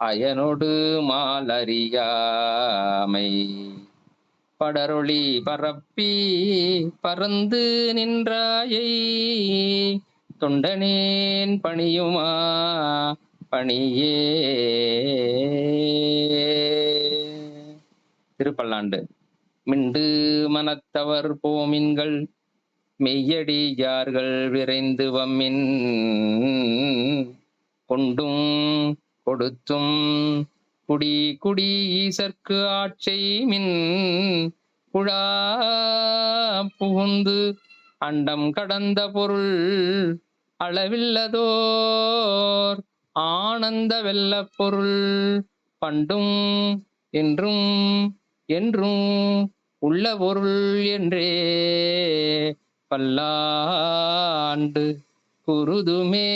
அயனொடு மாலறியாமை படரொளி பரப்பி பறந்து நின்றாயை தொண்டனேன் பணியுமா பணியே. திருப்பல்லாண்டு. மிண்டு மனத்தவர் போமின்கள் மெய்யடியார்கள் விரைந்து வம்மின் கொண்டும் கொடுத்தும் குடி குடி ஈசற்கு ஆட்சை மின் குழா புகுந்து அண்டம் கடந்த பொருள் அளவில்லதோர் ஆனந்த வெல்ல பொருள் பண்டும் என்றும் என்றும் உள்ள பொருள் என்றே பல்லாண்டு குருதுமே.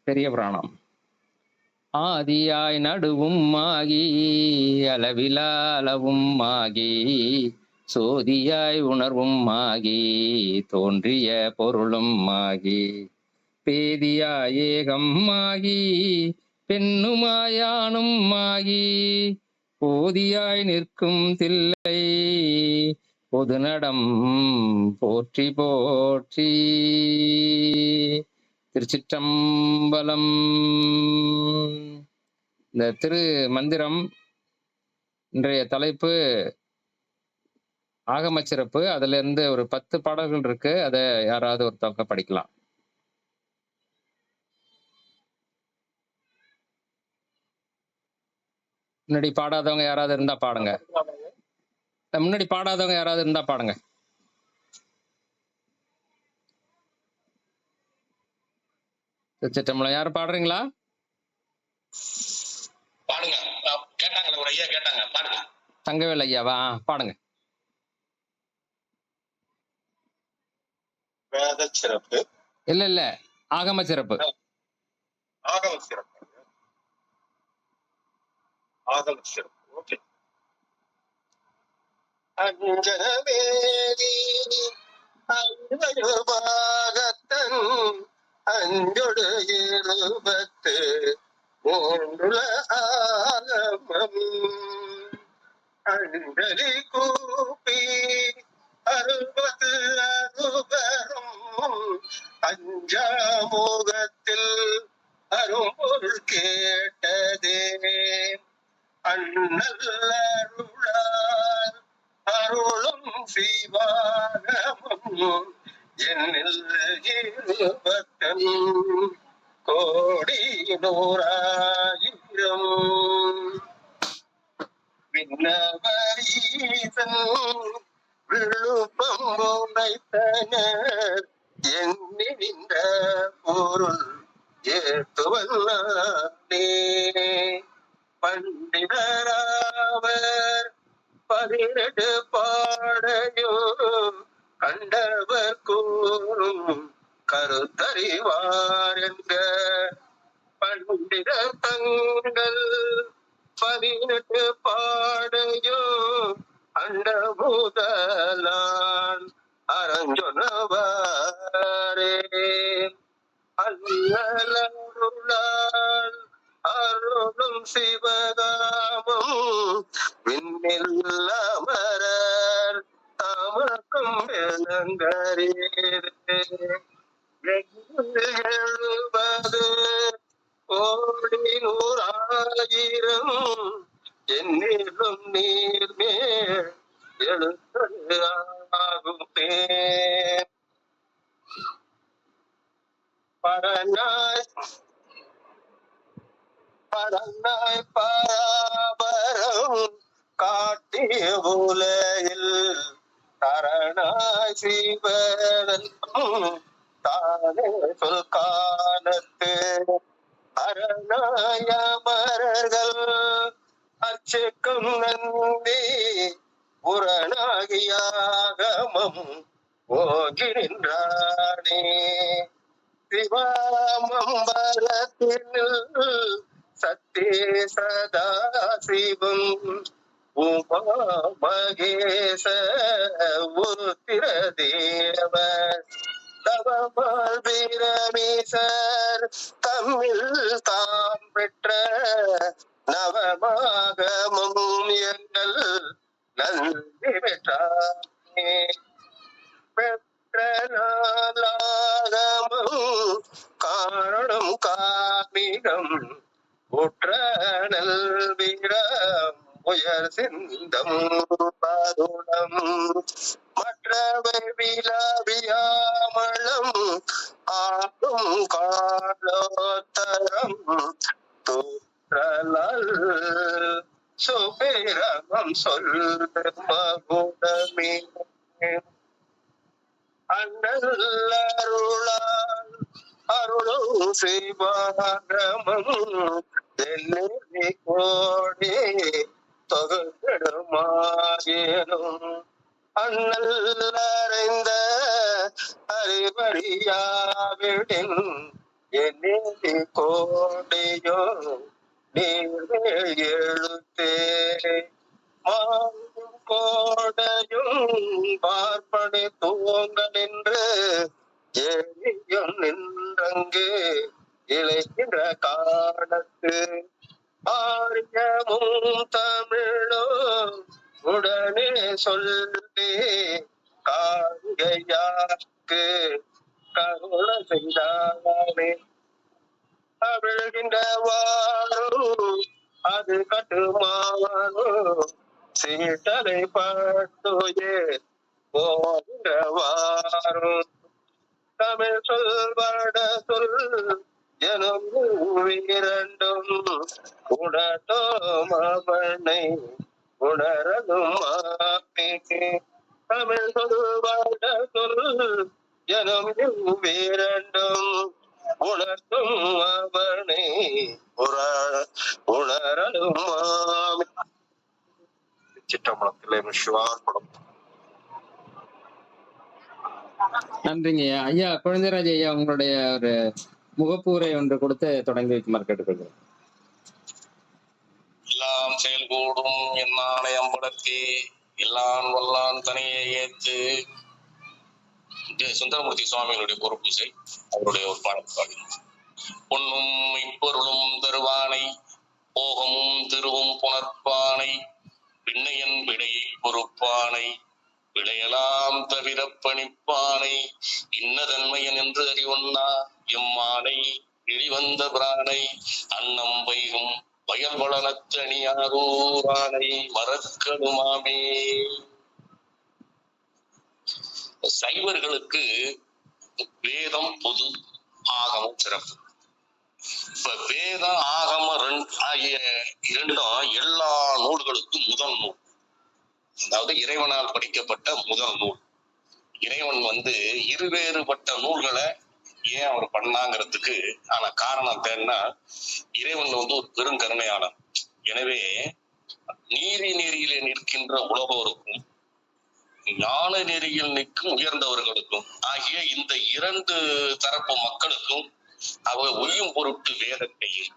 பெரிய புராணம். ஆதியாய் நடுவும் ஆகி அளவிலா அளவும் ஆகி சோதியாய் உணர்வும் ஆகி தோன்றிய பொருளும் ஆகி பேதியாய் ஏகம் ஆகி பெண்ணுமாயானும் ஆகி போதியாய் நிற்கும் தில்லை பொதுநடம் போற்றி போற்றி. திருச்சிற்றம்பலம். இந்த திரு மந்திரம் இன்றைய தலைப்பு ஆகம சிறப்பு. அதுல இருந்து ஒரு 10 பாடல்கள் இருக்கு. அதை யாராவது ஒருத்தவங்க படிக்கலாம். முன்னாடி பாடாதவங்க யாராவது இருந்தா பாடுங்க. முன்னாடி பாடாதவங்க யாராவது இருந்தா பாடுங்க. திருச்சிற்றம்பலம். யாரும் பாடுறீங்களா? பாடுங்க. கேட்டாங்க, ஒரு ஐயா கேட்டாங்க, பாடுங்க. தங்கவேல் ஐயாவா? பாடுங்க. வேத சிறப்பு இல்ல இல்ல, ஆகம சிறப்பு. ஆகம சிறப்பு. ஆகம சிறப்பு. ஓகே. அஞ்சனவேதி அஞ்சபாகத்தன் அஞ்சொடு 23 ஆகமம் அஞ்சலி கூப்பி 60 அறுபரும் அஞ்சாமுகத்தில் அரும்பொருள் கேட்டதே அண்ணல் அருளும் சிவாகமம் என்னில் 20 கோடி 100,000 விண்ணவரீசன் விழுப்பம் உரைத்தனர் எண்ணி நின்ற பொருள் ஏத்துவல்லானே பண்டிதராவர் 18 பாடையும் கண்டவர் கூறும் கருத்தறிவார் என்க பண்டித தங்கள் 18 பாடையும் அண்ட முதலான் அரஞ்சொன்னவாரே அல்லருளால் அருளும் சிவகாமம் விண்ணில் அமரர் தமக்கும் விளங்கரீரே 70 கோடி 100,000 என்னிலும் நீர்மேல் எழுத்தது ஆகுமே பரநாய் பராபரம் காட்டிய உலகில் தரணாய் சிவனும் தானே சொல் காலத்து அரணாய மரர்கள் அச்சுக்கும் நந்தி புறநாகியாகமம் ஓகி நின்றானே சிவாமம்பலத்தில் சத்தே சதா சிவம் உமா மகேச உருத்திர தேவ தவமால் வீரமீசர் தம்மில் தாம் பெற்ற நவமாகமும் எங்கள் நன்றி பெற்றானே. பெற்ற நாளாகமும் காரணம் காமிகம் உற்ற நல்வீரம் உயர் சிந்தம் பதுடம் மற்றவை விழாவியாமளம் ஆகும் காலோத்தரம் தூற்றலால் சுபிரமம் சொல் மகுடமே. அண்ணல் அருளால் அருளும் சிவாகமம் தென்னி கோடி தொகுத்திடுமாயேனும் அண்ணல் அறைந்த அறிவறியாவிடின் எண்ணி கோடியோ நீர் எழுத்தே மாவும் கோடையும் பார்ப்பனை தூங்க நின்று எரியும் நின்றங்கு இழைக்கிற காலத்து ஆரியமும் தமிழும் உடனே சொல்லி காங்கையாக்கு கருண செய்தானே. அவிழ்கின்ற வாரும் அது கட்டுமானும் சீட்டலை பட்டுயே போகிறவாரும் தமிழ் சொல்வட சொல் எனும் இரண்டும் உணர்த்தோம் அவனை உணரலும் மாப்பிக்கு. தமிழ் சொல்வட சொல் எனும் இரண்டும் உணர்த்தும் அவனை உணரலும் மாமி. சிற்றம்பலத்திலே சிவார்ப்பணம். நன்றிங்க ஐயா. ஐயா குழந்தைராஜ் ஐயா, உங்களுடைய ஒரு முகப்பூரை ஒன்று கொடுத்து தொடங்கி வைக்குமாறு கேட்டுக்கொள்கிறேன். எல்லாம் செயல்கூடும் என்னானை அம்பலத்தே எல்லாம் வல்லான் தனியை ஏற்று சுந்தரமூர்த்தி சுவாமிகளுடைய பொறுப்பூசை அவருடைய ஒரு பாடப்பாடு. பொன்னும் இப்பொருளும் தருவானை போகமும் திருவும் புணர்ப்பானை பின்னையன் விடையை பொறுப்பானை விளையலாம் தவிர பணிப்பானை இன்னதன்மையன் என்று அறிவொன்னா எம்மானை இழிவந்த பிரானை அன்னம் வைகும் வயல் வளனத்தணியாரூரானை மறக்கணுமாமே. சைவர்களுக்கு வேதம் பொது, ஆகமம் சிறப்பு. இப்ப வேதம் ஆகமம் ஆகிய இரண்டும் எல்லா நூல்களுக்கும் முதல் நூல். அதாவது இறைவனால் படிக்கப்பட்ட முதல் நூல். இறைவன் இருவேறுபட்ட நூல்களை ஏன் அவர் பண்ணாங்கிறதுக்கு ஆனா காரணம் தேன்னா, இறைவன் ஒரு பெருங்கருணையாளர். எனவே நீதி நெறியிலே நிற்கின்ற உலகோருக்கும் ஞான நெறியில் நிற்கும் உயர்ந்தவர்களுக்கும் ஆகிய இந்த இரண்டு தரப்பு மக்களுக்கும் அவர் ஒய்யும் பொருட்டு வேதத்தையும்,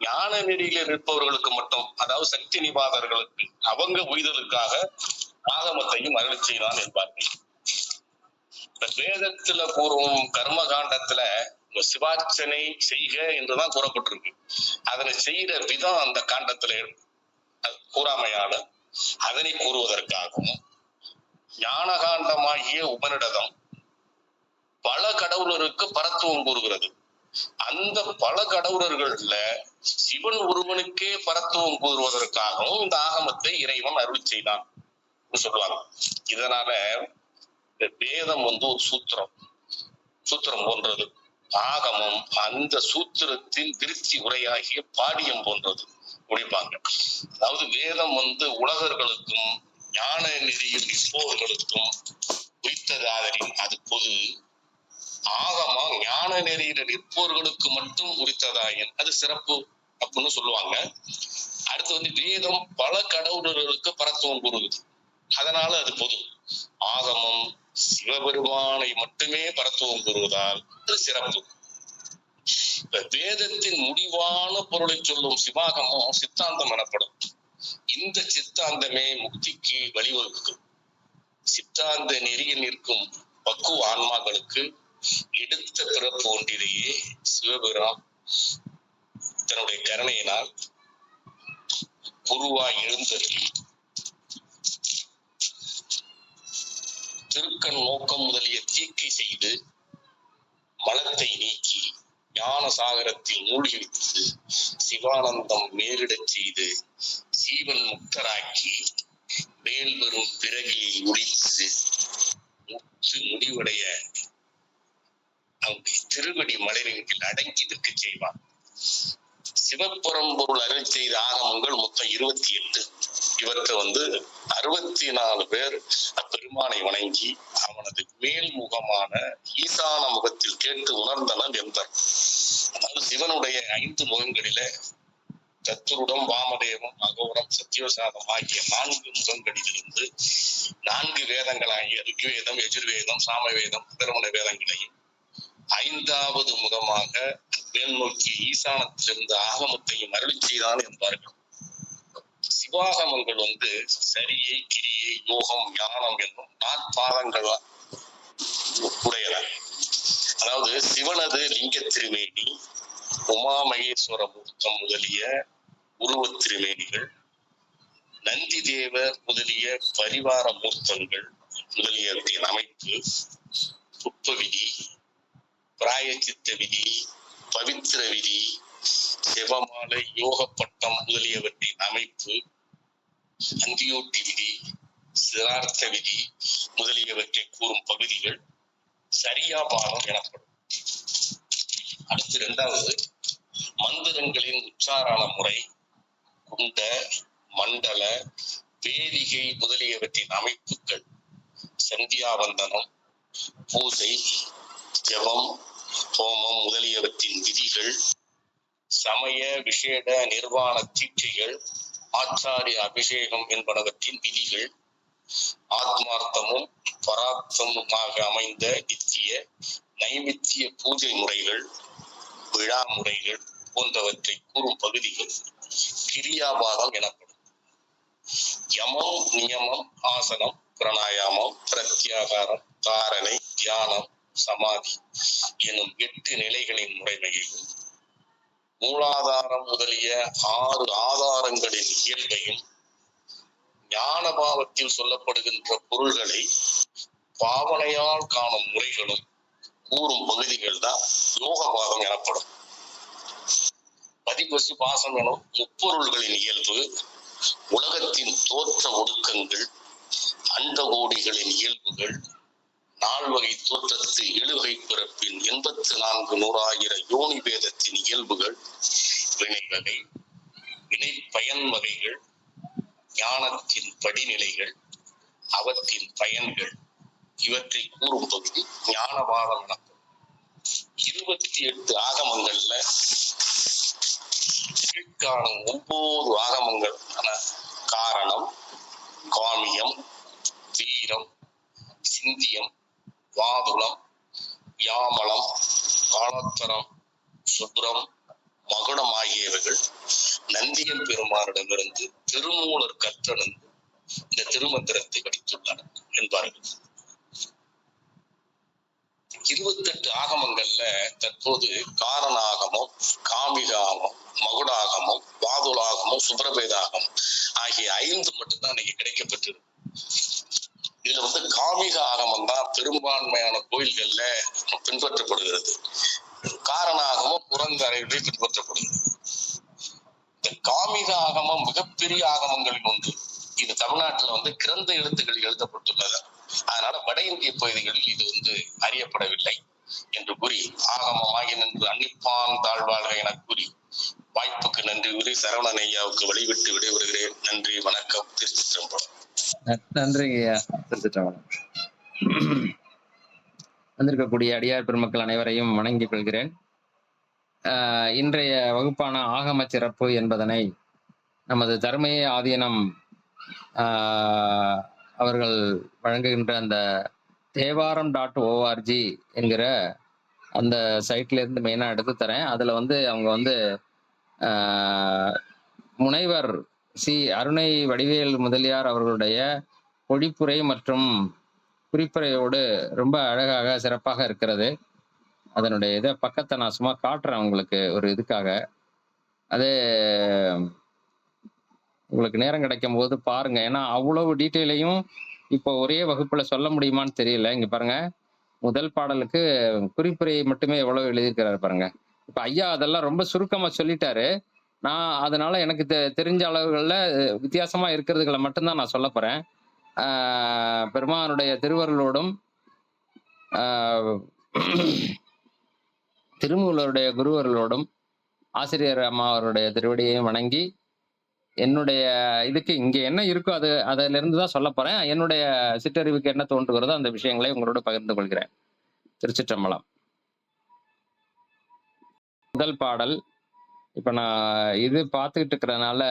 ஞான நெறியில நிற்பவர்களுக்கு மட்டும், அதாவது சக்தி நிபாதர்களுக்கு அவங்க உய்தலுக்காக ஆகமத்தையும் அருளி செய்தான் என்பார்கள். வேதத்துல கூறும் கர்ம காண்டத்துல சிவார்ச்சனை செய்க என்றுதான் கூறப்பட்டிருக்கு. அதனை செய்யற விதம் அந்த காண்டத்துல கூறாமையால அதனை கூறுவதற்காகவும், ஞான காண்டமாகிய உபனிடதம் பல கடவுளருக்கு பரத்துவம் கூறுகிறது. அந்த பல கடவுளர்கள்ல சிவன் ஒருவனுக்கே பரத்துவம் கூறுவதற்காகவும் இந்த ஆகமத்தை இறைவன் அருளி செய்தான் சொல்லுவாங்க. இதனால இந்த வேதம் ஒரு சூத்திரம் போன்றது. ஆகமம் அந்த சூத்திரத்தின் திருச்சி உரையாகிய பாடியம் போன்றது முடிப்பாங்க. அதாவது வேதம் உலகர்களுக்கும் ஞான நெறியில் நிற்பவர்களுக்கும் உரித்ததாதலின் அது பொது. ஆகமம் ஞான நெறியில நிற்பவர்களுக்கு மட்டும் உரித்ததாயின் அது சிறப்பு அப்படின்னு சொல்லுவாங்க. அடுத்து வேதம் பல கடவுளர்களுக்கு பரத்துவம் கூறுது, அதனால அது பொது. ஆகமம் சிவபெருமானை மட்டுமே பரத்துவம் கூறுவதால் அது சிறப்பு. வேதத்தின் முடிவான பொருளை சொல்லும் சிவாகமம் சித்தாந்தம் எனப்படும். இந்த சித்தாந்தமே முக்திக்கு வழிவகுக்கும். சித்தாந்த நெறியில் நிற்கும் பக்குவ ஆன்மாக்களுக்கு எடுத்த பிறப்பு ஒன்றிலேயே சிவபெருமான் தன்னுடைய கருணையினால் குருவாய் எழுந்தருளி திருக்கண் நோக்கம் முதலிய தீக்கை செய்து மலத்தை நீக்கி ஞான சாகரத்தில் மூழ்கிவித்து சிவானந்தம் மேலிடச் செய்து சீவன் முக்தராக்கி மேல் வரும் பிறகியை ஒழித்து முற்று முடிவடைய அவருடைய திருவடி மலரின் கீழ் அடங்கி நிற்க செய்வார். சிவபரம்பொருள் அருள் செய்த ஆகமங்கள் மொத்தம் 28. இவற்றை 64 பேர் அப்பெருமானை வணங்கி அவனது மேல்முகமான ஈசான முகத்தில் கேட்டு உணர்ந்தனர் என்பர். அதாவது சிவனுடைய 5 முகங்களில தத்துருடம், வாமதேவம், அகோரம், சத்தியோசாதம் ஆகிய 4 முகங்களிலிருந்து 4 வேதங்களாகிய ருக்வேதம், யஜுர்வேதம், சாமவேதம், பிரமண வேதங்களையும் 5வது முகமாக மேல் நோக்கி ஈசானத்திலிருந்து ஆகமத்தையும் அருளி செய்தான் என்பார்கள். சிவாகமங்கள் சரியை, கிரியை, யோகம், ஞானம் என்னும் 4 பாதங்கள் உடையன. அதாவது சிவனது லிங்க திருமேனி, உமா மகேஸ்வர மூர்த்தம் முதலிய உருவ திருமேனிகள், நந்தி தேவர் முதலிய பரிவார மூர்த்தங்கள் முதலியவற்றின் அமைப்பு, புட்ப விதி, பிராயச்சித்த விதி, பவித்திர விதி, செவமாலை, யோக பட்டம் முதலியவற்றின் அமைப்பு, அந்தியோட்டி விதி, சிரார்த்த விதி முதலியவற்றை கூறும் பகுதிகள் சரியாபாதம் எனப்படும். அடுத்து 2வது மந்திரங்களின் உச்சாரண முறை, குண்ட, மண்டல, வேதிகை முதலியவற்றின் அமைப்புகள், சந்தியாவந்தனம், பூசை, ஜபம், ஹோமம் முதலியவற்றின் விதிகள், சமய விசேட நிர்வாண தீட்சைகள், ஆச்சாரிய அபிஷேகம் என்பனவற்றின் விதிகள், ஆத்மார்த்தமும் பரார்த்தமுமாக அமைந்த நித்திய நைமித்திய பூஜை முறைகள், விழா முறைகள் போன்றவற்றை கூறும் பகுதிகள் கிரியாபாதம் எனப்படும். யமம், நியமம், ஆசனம், பிராணாயாமம், பிரத்யாகாரம், தாரணை, தியானம், சமாதி எனும் 8 நிலைகளின் முறைமையையும், மூலாதாரம் முதலிய 6 ஆதாரங்களின் இயல்பையும், ஞான பாவத்தில் சொல்லப்படுகின்ற பொருள்களை பாவனையால் காணும் முறைகளும் கூறும் பகுதிகள் தான் யோகபாதம் எனப்படும். பதிபசு பாசம் எனும் முப்பொருள்களின் இயல்பு, உலகத்தின் தோற்ற ஒடுக்கங்கள், அண்டகோடிகளின் இயல்புகள், 4 வகை தோற்றத்து எழுகை பிறப்பின் 84 நூறாயிர யோனி பேதத்தின் இயல்புகள், வினை வகை, வினை பயன் வகைகள், ஞானத்தின் படிநிலைகள், அவற்றின் பயன்கள் இவற்றை கூறும் பகுதி ஞானவாதம் எனப்படும். 28 ஆகமங்கள்ல கீழ்காணும் 9 ஆகமங்கள் காரணம், காமியம், வீரம், சிந்தியம், வாதுளம், யாமளம், காலத்தரம், சுப்ரம், மகுடம் ஆகியவைகள் நந்தியம் பெருமானிடமிருந்து திருமூலர் கற்றெழுந்து இந்த திருமந்திரத்தை படித்துள்ளனர் என்பார்கள். 28 ஆகமங்கள்ல தற்போது காரண ஆகமம், காமிக ஆகமம், மகுடாகமம், வாதுலாகமம், சுப்ரபேதாகமம் ஆகிய 5 மட்டும்தான் இன்னைக்கு கிடைக்கப்பட்டிருக்கு. இதுல காமிக ஆகமம் தான் பெரும்பான்மையான கோயில்கள்ல பின்பற்றப்படுகிறது. காரண ஆகமம் புறந்தரைகளில் பின்பற்றப்படுகிறது. இந்த காமிக ஆகமம் மிகப்பெரிய ஆகமங்களில் ஒன்று. இது தமிழ்நாட்டுல கிரந்த எழுத்துக்களில் எழுதப்பட்டுள்ளது. அதனால வட இந்திய பகுதிகளில் இது அறியப்படவில்லை என்று கூறி ஆகமமாகி நின்று அன்னிப்பான் தாழ்வாழ்க என கூறி வாய்ப்புக்கு நன்றி கூறி சரவணன் ஐயாவுக்கு வழிவிட்டு விடைபெறுகிறேன். நன்றி, வணக்கம். திருச்சிற்றம்பலம். நன்றிங்க ஐயா. திருச்சிற்றம்பலம். வந்திருக்கக்கூடிய அடியார் பெருமக்கள் அனைவரையும் வணங்கிக் கொள்கிறேன். இன்றைய வகுப்பான ஆகம சிறப்பு என்பதனை நமது தர்மய ஆதீனம் அவர்கள் வழங்குகின்ற அந்த தேவாரம்.org என்கிற அந்த சைட்ல இருந்து மெயினாக எடுத்து தரேன். அதில் அவங்க முனைவர் சி. அருணை வடிவேல் முதலியார் அவர்களுடைய பொழிப்புரை மற்றும் குறிப்புரையோடு ரொம்ப அழகாக சிறப்பாக இருக்கிறது. அதனுடைய இதை பக்கத்தை நான் சும்மா காட்டுறேன் உங்களுக்கு ஒரு இதுக்காக. அது உங்களுக்கு நேரம் கிடைக்கும் போது பாருங்க. ஏன்னா அவ்வளவு டீட்டெயிலையும் இப்போ ஒரே வகுப்புல சொல்ல முடியுமான்னு தெரியல. இங்க பாருங்க, முதல் பாடலுக்கு குறிப்புரை மட்டுமே எவ்வளவு எழுதியிருக்கிறாரு பாருங்க. இப்ப ஐயா அதெல்லாம் ரொம்ப சுருக்கமா சொல்லிட்டாரு. நான் அதனால எனக்கு தெரிஞ்ச அளவுகள்ல வித்தியாசமா இருக்கிறதுகளை மட்டும்தான் நான் சொல்ல போறேன். பெருமானுடைய திருவருளோடும் திருமூலருடைய குருவர்களோடும் ஆசிரியர் அம்மா அவருடைய திருவடியையும் வணங்கி என்னுடைய இதுக்கு இங்க என்ன இருக்கோ அதுல இருந்து தான் சொல்ல போறேன். என்னுடைய சிற்றறிவுக்கு என்ன தோன்றுகிறதோ அந்த விஷயங்களை உங்களோட பகிர்ந்து கொள்கிறேன். திருச்சிற்றம்பலம். முதல் பாடல். இப்ப நான் இது பார்த்துக்கிட்டு இருக்கிறதுனால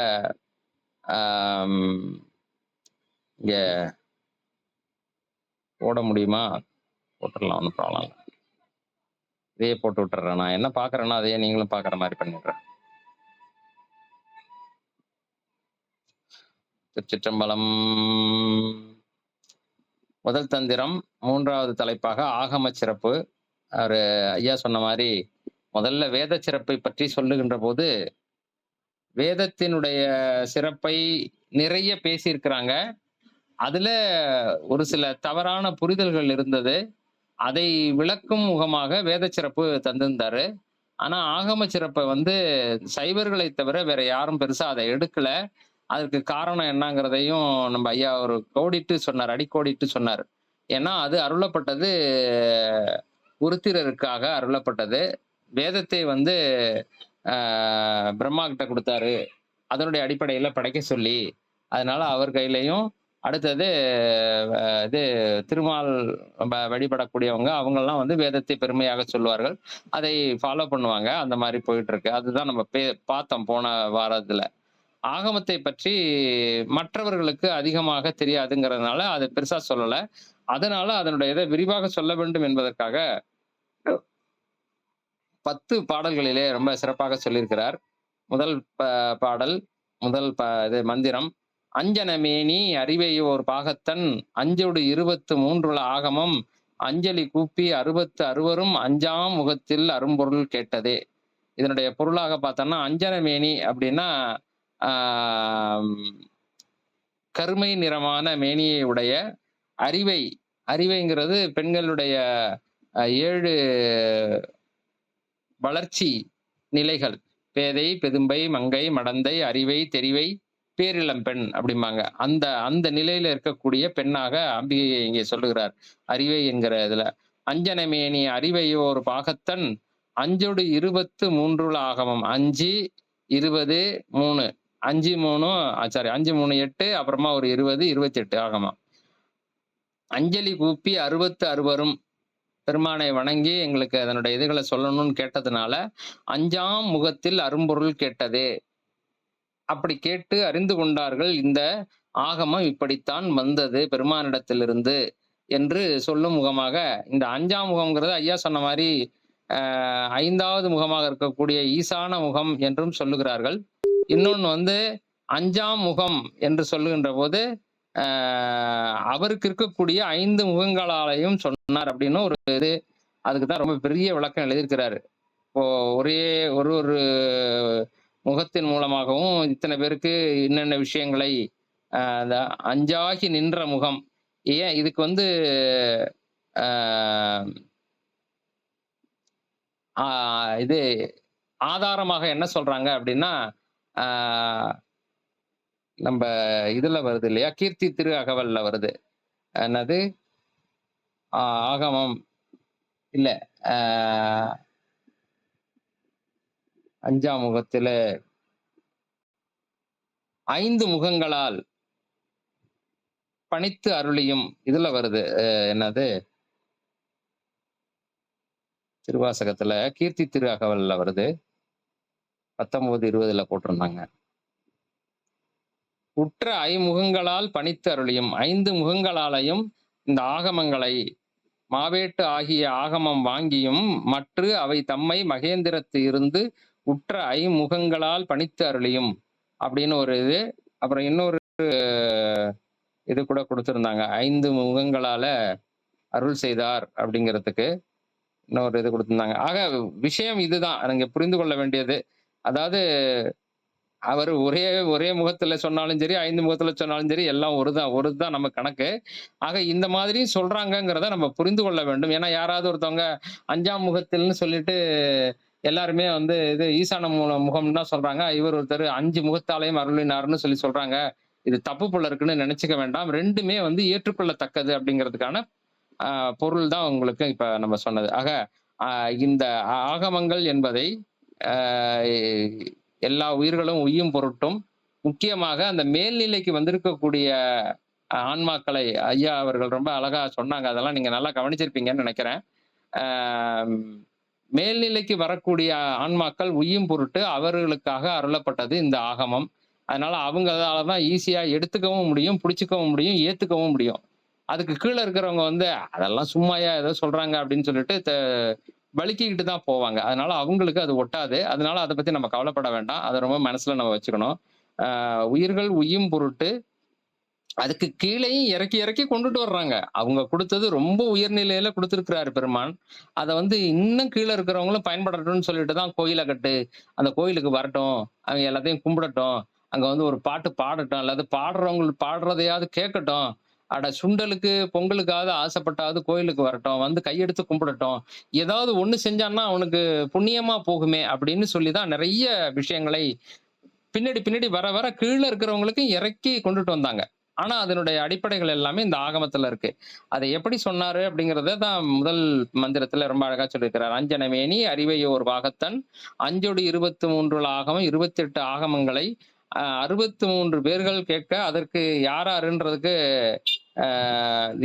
இங்க போட முடியுமா? போட்டுடலாம், ஒன்றும் ப்ராப்ளம் இல்லை. இதையே போட்டு விட்டுறேன். நான் என்ன பாக்குறேன்னா அதையே நீங்களும் பாக்குற மாதிரி பண்ணிடுறேன். திருச்சிற்றம்பலம். முதல் தந்திரம் 3வது தலைப்பாக ஆகம சிறப்பு. அவரு ஐயா சொன்ன மாதிரி முதல்ல வேத சிறப்பை பற்றி சொல்லுகின்ற போது வேதத்தினுடைய சிறப்பை நிறைய பேசியிருக்கிறாங்க. அதுல ஒரு சில தவறான புரிதல்கள் இருந்தது. அதை விளக்கும் முகமாக வேத சிறப்பு தந்திருந்தாரு. ஆனா ஆகம சிறப்பை சைவர்களை தவிர வேற யாரும் பெருசா அதை எடுக்கல. அதுக்கு காரணம் என்னங்கிறதையும் நம்ம ஐயா ஒரு கோடிட்டு சொன்னார், அடிக்கோடிட்டு சொன்னார். ஏன்னா அது அருளப்பட்டது உருத்திரருக்காக அருளப்பட்டது. வேதத்தை பிரம்மா கிட்ட கொடுத்தாரு, அதனுடைய அடிப்படையில படைக்க சொல்லி. அதனால அவர் கையிலையும் அடுத்தது இது திருமால் வழிபடக்கூடியவங்க அவங்கெல்லாம் வேதத்தை பெருமையாக சொல்லுவார்கள், அதை ஃபாலோ பண்ணுவாங்க. அந்த மாதிரி போயிட்டு இருக்கு. அதுதான் நம்ம பார்த்தோம் போன வாரத்துல. ஆகமத்தை பற்றி மற்றவர்களுக்கு அதிகமாக தெரியாதுங்கிறதுனால அதை பெருசா சொல்லல. அதனால அதனுடைய இதை விரிவாக சொல்ல வேண்டும் என்பதற்காக 10 பாடல்களிலே ரொம்ப சிறப்பாக சொல்லியிருக்கிறார். முதல் பாடல், முதல் இது மந்திரம். அஞ்சனமேனி அறிவையோர் பாகத்தன் அஞ்சொடு 23 ஆகமம் அஞ்சலி கூப்பி 66 அஞ்சாம் முகத்தில் அரும்பொருள் கேட்டதே. இதனுடைய பொருளாக பார்த்தோம்னா அஞ்சனமேனி அப்படின்னா கருமை நிறமான மேனியை உடைய, அறிவைங்கிறது பெண்களுடைய 7 வளர்ச்சி நிலைகள். பேதை, பெதும்பை, மங்கை, மடந்தை, அறிவை, தெரிவை, பேரிளம் பெண் அப்படிம்பாங்க. அந்த நிலையில இருக்கக்கூடிய பெண்ணாக அம்பிகையை இங்கே சொல்லுகிறார் அறிவை என்கிற இதுல. அஞ்சனமேனி அறிவையோர் பாகத்தன் அஞ்சொடு 23 ஆகமம். 5 20 3 5 3 5 3 8 அப்புறமா ஒரு 20 28 ஆகமம். அஞ்சலி கூப்பி 66 பெருமானை வணங்கி எங்களுக்கு அதனுடைய இதுகளை சொல்லணும்னு கேட்டதுனால அஞ்சாம் முகத்தில் அரும்பொருள் கேட்டதே. அப்படி கேட்டு அறிந்து கொண்டார்கள், இந்த ஆகமம் இப்படித்தான் வந்தது பெருமானிடத்திலிருந்து என்று சொல்லும் முகமாக. இந்த 5ஆம் முகம்ங்கிறது ஐயா சொன்ன மாதிரி 5வது முகமாக இருக்கக்கூடிய ஈசான முகம் என்றும் சொல்லுகிறார்கள். இன்னொன்னு 5ஆம் முகம் என்று சொல்லுகின்ற போது அவருக்கு இருக்கக்கூடிய 5 முகங்களாலையும் சொன்னார் அப்படின்னு ஒரு இது. அதுக்குதான் ரொம்ப பெரிய விளக்கம் எழுதியிருக்கிறாரு. இப்போ ஒரு முகத்தின் மூலமாகவும் இத்தனை பேருக்கு என்னென்ன விஷயங்களை அந்த அஞ்சாகி நின்ற முகம். ஏன் இதுக்கு இது ஆதாரமாக என்ன சொல்றாங்க அப்படின்னா, நம்ம இதுல வருது இல்லையா, கீர்த்தி திரு அகவல்ல வருது. என்னது ஆகமம் இல்ல 5ஆம் முகத்துல 5 முகங்களால் பணித்து அருளியும் இதுல வருது. என்னது திருவாசகத்துல கீர்த்தி திரு அகவல்ல வருது. 19-20 போட்டிருந்தாங்க. உற்ற 5 முகங்களால் பணித்து அருளியும், 5 முகங்களாலையும் இந்த ஆகமங்களை மாவேட்டு ஆகிய ஆகமம் வாங்கியும் மற்ற அவை தம்மை மகேந்திரத்து இருந்து உற்ற 5 முகங்களால் பணித்து அருளியும் அப்படின்னு ஒரு இது. அப்புறம் இன்னொரு இது கூட கொடுத்திருந்தாங்க. 5 முகங்களால அருள் செய்தார் அப்படிங்கிறதுக்கு இன்னொரு இது குடுத்திருந்தாங்க. ஆக விஷயம் இதுதான். நீங்க புரிந்து கொள்ள வேண்டியது. அதாவது அவரு ஒரே ஒரே முகத்துல சொன்னாலும் சரி, 5 முகத்துல சொன்னாலும் சரி, எல்லாம் ஒரு தான் நம்ம கணக்கு. ஆக இந்த மாதிரி சொல்றாங்கங்கிறத நம்ம புரிந்து கொள்ள வேண்டும். ஏன்னா யாராவது ஒருத்தவங்க 5ஆம் முகத்தில்ன்னு சொல்லிட்டு எல்லாருமே வந்து இது ஈசான முகம்னு தான் சொல்றாங்க. இவர் ஒருத்தர் 5 முகத்தாலயும் அருளினார்ன்னு சொல்லி சொல்றாங்க. இது தப்பு போல இருக்குன்னு நெனச்சுக்க வேண்டாம். 2மே வந்து ஏற்றுக்கொள்ளத்தக்கது அப்படிங்கிறதுக்கான அ பொருள் தான் உங்களுக்கு இப்ப நம்ம சொன்னது. ஆக அ இந்த ஆகமங்கள் என்பதை அ எல்லா உயிர்களும் உய்யும் பொருட்டும், முக்கியமாக அந்த மேல்நிலைக்கு வந்திருக்கக்கூடிய ஆன்மாக்களை ஐயா அவர்கள் ரொம்ப அழகா சொன்னாங்க. அதெல்லாம் நீங்க நல்லா கவனிச்சிருப்பீங்கன்னு நெனைக்கிறேன். அ மேல்நிலைக்கு வரக்கூடிய ஆன்மாக்கள் உய்யும் பொருட்டு அவர்களுக்காக அருளப்பட்டது இந்த ஆகமம். அதனால அவங்களால தான் ஈஸியா எடுத்துக்கவும் முடியும், புடிச்சுக்கவும் முடியும், ஏத்துக்கவும் முடியும். அதுக்கு கீழ இருக்கிறவங்க வந்து, "அதெல்லாம் சும்மாயா ஏதோ சொல்றாங்க" அப்படின்னு சொல்லிட்டு வழுக்கிக்கிட்டு தான் போவாங்க. அதனால அவங்களுக்கு அது ஒட்டாது. அதனால அத பத்தி நம்ம கவலைப்பட வேண்டாம். அத ரொம்ப மனசுல நம்ம வச்சுக்கணும். உயிர்கள் உய்யும் பொருட்டு அதுக்கு கீழயும் இறக்கி இறக்கி கொண்டுட்டு வர்றாங்க. அவங்க குடுத்தது ரொம்ப உயர்நிலையில குடுத்திருக்கிறாரு பெருமான். அத வந்து இன்னும் கீழ இருக்கிறவங்களும் பயன்படட்டும்னு சொல்லிட்டு தான் கோயில கட்டு. அந்த கோயிலுக்கு வரட்டும். அவங்க எல்லாத்தையும் கும்பிடட்டும். அங்க வந்து ஒரு பாட்டு பாடட்டும். அல்லது பாடுறவங்க பாடுறதையாவது கேட்கட்டும். அட சுண்டலுக்கு, பொங்கலுக்காவது ஆசைப்பட்டாவது கோயிலுக்கு வரட்டும். வந்து கையெடுத்து கும்பிடட்டும். ஏதாவது ஒண்ணு செஞ்சான்னா அவனுக்கு புண்ணியமா போகுமே அப்படின்னு சொல்லி தான் நெறைய விஷயங்களை பின்னாடி பின்னாடி வர வர கீழ இருக்கிறவங்களுக்கு இறக்கி கொண்டுட்டு வந்தாங்க. ஆனா அதனுடைய அடிப்படைகள் எல்லாமே இந்த ஆகமத்துல இருக்கு. அதை எப்படி சொன்னாரு அப்படிங்கிறத தான் முதல் மந்திரத்துல ரொம்ப அழகா சொல்லியிருக்கிறார். "அஞ்சனமேனி அறிவையோர் வாகத்தன் அஞ்சொடு 23 ஆகமம் 28 ஆகமங்களை 63 பேர்கள் கேட்க அதற்கு யாராருன்றதுக்கு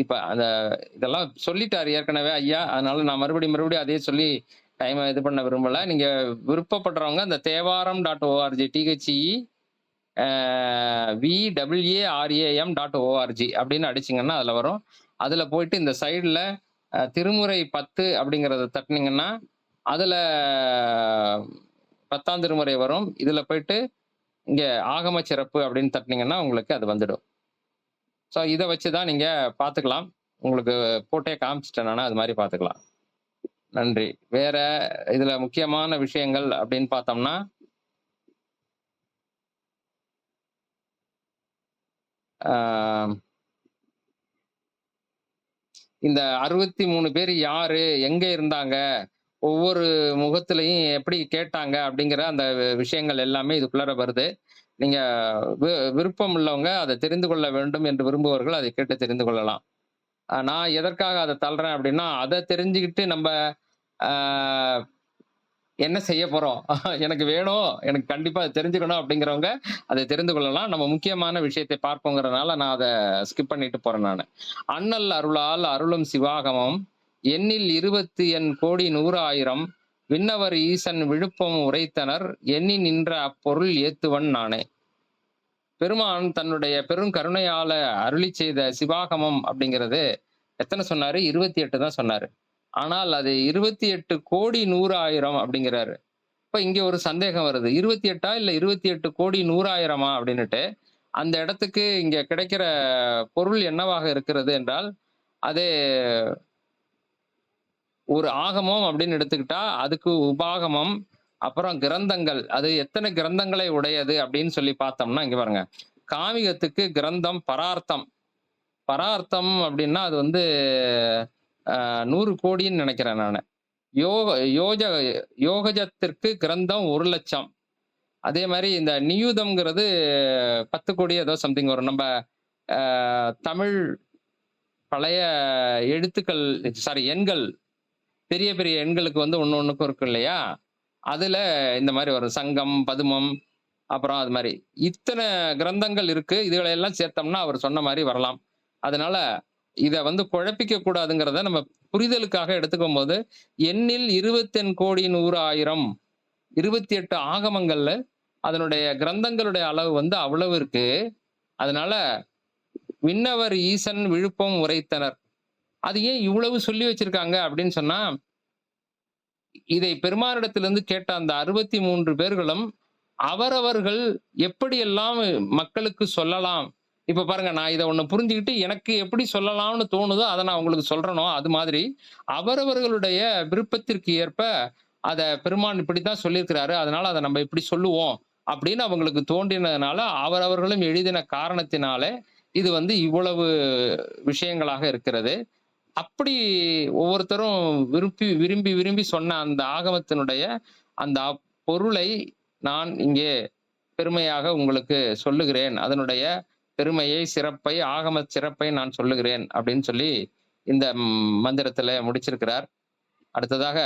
இப்ப அந்த இதெல்லாம் சொல்லிட்டாரு ஏற்கனவே ஐயா. அதனால நான் மறுபடியும் அதே சொல்லி டைம இது பண்ண விரும்பல. நீங்க விருப்பப்படுறவங்க அந்த தேவாரம்.org VARAM.org அப்படின்னு அடிச்சீங்கன்னா அதுல வரும். அதுல போயிட்டு இந்த சைடுல திருமுறை 10 அப்படிங்கிறத தட்டுனீங்கன்னா, அதுல 10ஆம் திருமுறை வரும். இதுல போயிட்டு இங்க ஆகம சிறப்பு அப்படின்னு தட்டுனீங்கன்னா உங்களுக்கு அது வந்துடும். ஸோ இத வச்சு தான் நீங்க பார்த்துக்கலாம். உங்களுக்கு போட்டே காமிச்சுட்டேன் நானு. அது மாரி பார்த்துக்கலாம். நன்றி. வேற இதுல முக்கியமான விஷயங்கள் அப்படின்னு பார்த்தோம்னா, ஆ இந்த 63 பேர் யாரு? எங்க இருந்தாங்க? ஒவ்வொரு முகத்திலயும் எப்படி கேட்டாங்க? அப்படிங்கிற அந்த விஷயங்கள் எல்லாமே இதுக்குள்ளார வருது. நீங்க வி விருப்பம் உள்ளவங்க அத தெரிந்து கொள்ள வேண்டும் என்று விரும்புபவர்கள் அதை கேட்டு தெரிந்து கொள்ளலாம். நான் எதற்காக அத தள்றேன் அப்படின்னா, அத தெரிஞ்சுக்கிட்டு நம்ப ஆ என்ன செய்ய போறோம்? எனக்கு வேணும். எனக்கு கண்டிப்பா அத தெரிஞ்சுக்கணும் அப்படிங்கிறவங்க, அதை தெரிந்து கொள்ளலாம். நம்ம முக்கியமான விஷயத்தை பார்ப்போங்கிறதுனால நான் அத ஸ்கிப் பண்ணிட்டு போறேன் நானு. "அண்ணல் அருளால் அருளும் சிவாகமம் எண்ணில் 20 எண் கோடி 100,000 விண்ணவர் ஈசன் விழுப்பம் உரைத்தனர் எண்ணி நின்ற அப்பொருள் ஏத்துவன் நானே." பெருமான் தன்னுடைய பெருங்கருணையால அருளிச் செய்த சிவாகமம் அப்படிங்கிறது எத்தன சொன்னாரு? 28 தான் சொன்னாரு. ஆனால் அது 28 கோடி 100,000 அப்படிங்கிறாரு. இப்ப இங்க ஒரு சந்தேகம் வருது. 28 இல்ல 28 கோடி 100,000 அப்படின்னுட்டு. அந்த இடத்துக்கு இங்க கிடைக்கிற பொருள் என்னவாக இருக்கிறது என்றால், அது ஒரு ஆகமம் அப்படின்னு எடுத்துக்கிட்டா, அதுக்கு உபாகமம், அப்புறம் கிரந்தங்கள். அது எத்தனை கிரந்தங்களை உடையது அப்படின்னு சொல்லி பார்த்தோம்னா, இங்க பாருங்க. காமிகத்துக்கு கிரந்தம் பரார்த்தம். பரார்த்தம் அப்படின்னா அது வந்து 100 கோடின்னு நெனைக்கிறேன் நானு. யோக யோஜ யோகஜத்திற்கு கிரந்தம் 1,00,000. அதே மாரி இந்த நியூதம்ங்கிறது 10 கோடி ஏதோ சம்திங் வரும். நம்ப அ தமிழ் பழைய எழுத்துக்கள் எண்கள் பெரிய பெரிய எண்களுக்கு வந்து ஒண்ணுக்கும் இருக்கும் இல்லையா? அதுல இந்த மாரி வரும். சங்கம், பதுமம், அப்புறம் அது மாரி. இத்தன கிரந்தங்கள் இருக்கு. இதுகளை எல்லாம் சேர்த்தோம்னா அவர் சொன்ன மாரி வரலாம். அதனால இத வந்து குழப்பிக்க கூடாதுங்கிறத நம்ம புரிதலுக்காக எடுத்துக்கும்போது, எண்ணில் 20 கோடி 100,000 28 ஆகமங்கள்ல அதனுடைய கிரந்தங்களுடைய அளவு வந்து அவ்வளவு இருக்கு. அதனால விண்ணவர் ஈசன் விழுப்பம் உரைத்தனர். அது ஏன் இவ்வளவு சொல்லி வச்சிருக்காங்க அப்படின்னு சொன்னா, இதை பெருமானிடத்திலிருந்து கேட்ட அந்த 63 பேர்களும் அவரவர்கள் எப்படியெல்லாம் மக்களுக்கு சொல்லலாம் இப்ப பாருங்க, நான் இத ஒண்ணு புரிஞ்சுகிட்டு எனக்கு எப்படி சொல்லலாம்னு தோணுதோ, அத நான் உங்களுக்கு சொல்றேனோ, அது மாதிரி அவரவர்களுடைய விருப்பத்திற்கு ஏற்ப அத பெருமான் இப்படித்தான் சொல்லியிருக்கிறாரு. அதனால அத நம்ம இப்படி சொல்லுவோம். அப்படின்னு அவங்களுக்கு தோன்றினதுனால, அவரவர்களும் எழுதின காரணத்தினாலே, இது வந்து இவ்வளவு விஷயங்களாக இருக்கிறது. அப்படி ஒவ்வொருத்தரும் விரும்பி விரும்பி சொன்ன அந்த ஆகமத்தினுடைய அந்த பொருளை நான் இங்கே பெருமையாக உங்களுக்கு சொல்லுகிறேன். அதனுடைய பெருமையை, சிறப்பை, ஆகம சிறப்பை நான் சொல்லுகிறேன் அப்படின்னு சொல்லி இந்த மந்திரத்துல முடிச்சிருக்கிறார். அடுத்ததாக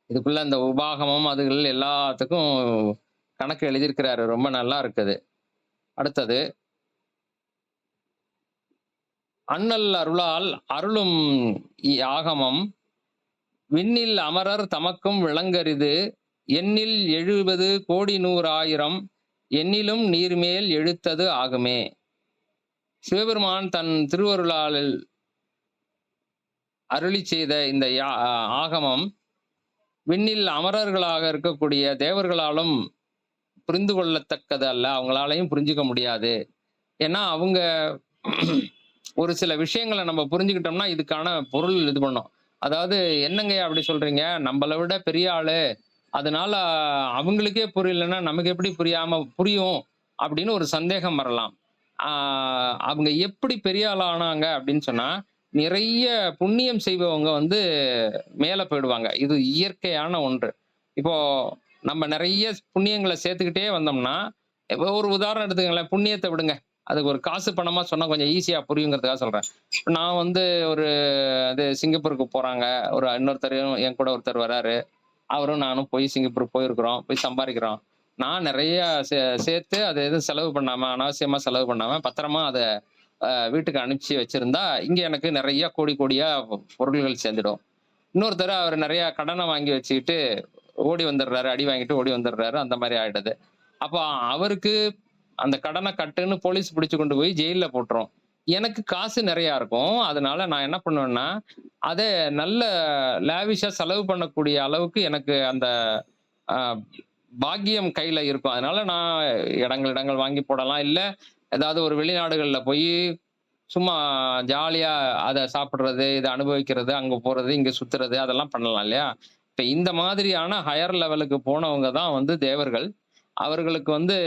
இதுக்குள்ள இந்த உபாகமம் அதுகள் எல்லாத்துக்கும் கணக்கு எழுதியிருக்கிறாரு. ரொம்ப நல்லா இருக்குது. அடுத்தது, அண்ணல் அருளால் அருளும் ஆகமம் விண்ணில் அமரர் தமக்கும் விளங்கரிது எண்ணில் 70 கோடி 100,000 எண்ணிலும் நீர்மேல் எழுத்தது ஆகுமே. சிவபெருமான் தன் திருவருளால் அருளி செய்த இந்த ஆகமம் விண்ணில் அமரர்களாக இருக்கக்கூடிய தேவர்களாலும் புரிந்து கொள்ளத்தக்கது அல்ல. அவங்களாலையும் புரிஞ்சுக்க முடியாது. ஏன்னா அவங்க ஒரு சில விஷயங்களை நம்ம புரிஞ்சுக்கிட்டோம்னா இதுக்கான பொருள் இது பண்ணோம். அதாவது, என்னங்க அப்படி சொல்றீங்க? நம்மளை விட பெரிய ஆளு, அதனால அவங்களுக்கே புரியலன்னா நமக்கு எப்படி புரியும் அப்படின்னு ஒரு சந்தேகம் வரலாம். அவங்க எப்படி பெரிய ஆள் ஆனாங்க அப்படின்னு சொன்னா, நிறைய புண்ணியம் செய்பவங்க வந்து மேல போயிடுவாங்க. இது இயற்கையான ஒன்று. இப்போ நம்ம நிறைய புண்ணியங்களை சேர்த்துக்கிட்டே வந்தோம்னா, ஒரு உதாரணம் எடுத்துக்கங்களேன். புண்ணியத்தை விடுங்க, அதுக்கு ஒரு காசு பணமா சொன்னா கொஞ்சம் ஈஸியா புரியுங்கிறதுக்காக சொல்றேன். நான் வந்து ஒரு இது சிங்கப்பூருக்கு போறாங்க, ஒரு இன்னொருத்தரையும் என் கூட ஒருத்தர் வராரு. அவரும் நானும் போய் சிங்கப்பூர் போயிருக்கிறோம், போய் சம்பாதிக்கிறோம். நான் நிறைய சேர்த்து அதை எதுவும் செலவு பண்ணாம, அனாவசியமா செலவு பண்ணாம பத்திரமா அதை வீட்டுக்கு அனுப்பிச்சு வச்சிருந்தா, இங்க எனக்கு நிறைய கோடி கோடியா பொருள்கள் சேர்ந்துடும். இன்னொருத்தர் அவர் நிறைய கடனை வாங்கி வச்சுக்கிட்டு ஓடி வந்துடுறாரு, அடி வாங்கிட்டு ஓடி வந்துடுறாரு. அந்த மாதிரி ஆயிடுது. அப்போ அவருக்கு அந்த கடனை கட்டுன்னு போலீஸ் பிடிச்சு கொண்டு போய் ஜெயில போட்டுரும். எனக்கு காசு நிறைய இருக்கும். அதனால நான் என்ன பண்ணுவேன்னா, அதை நல்ல லேவிஷா செலவு பண்ணக்கூடிய அளவுக்கு எனக்கு அந்த பாக்கியம் கையில இருக்கும். அதனால நான் இடங்கள் வாங்கி போடலாம். இல்ல ஏதாவது ஒரு வெளிநாடுகள்ல போய் சும்மா ஜாலியா அதை சாப்பிடுறது, இதை அனுபவிக்கிறது, அங்க போறது, இங்க சுத்துறது, அதெல்லாம் பண்ணலாம் இல்லையா? இப்ப இந்த மாதிரியான ஹையர் லெவலுக்கு போனவங்க தான் வந்து தேவர்கள். அவர்களுக்கு வந்து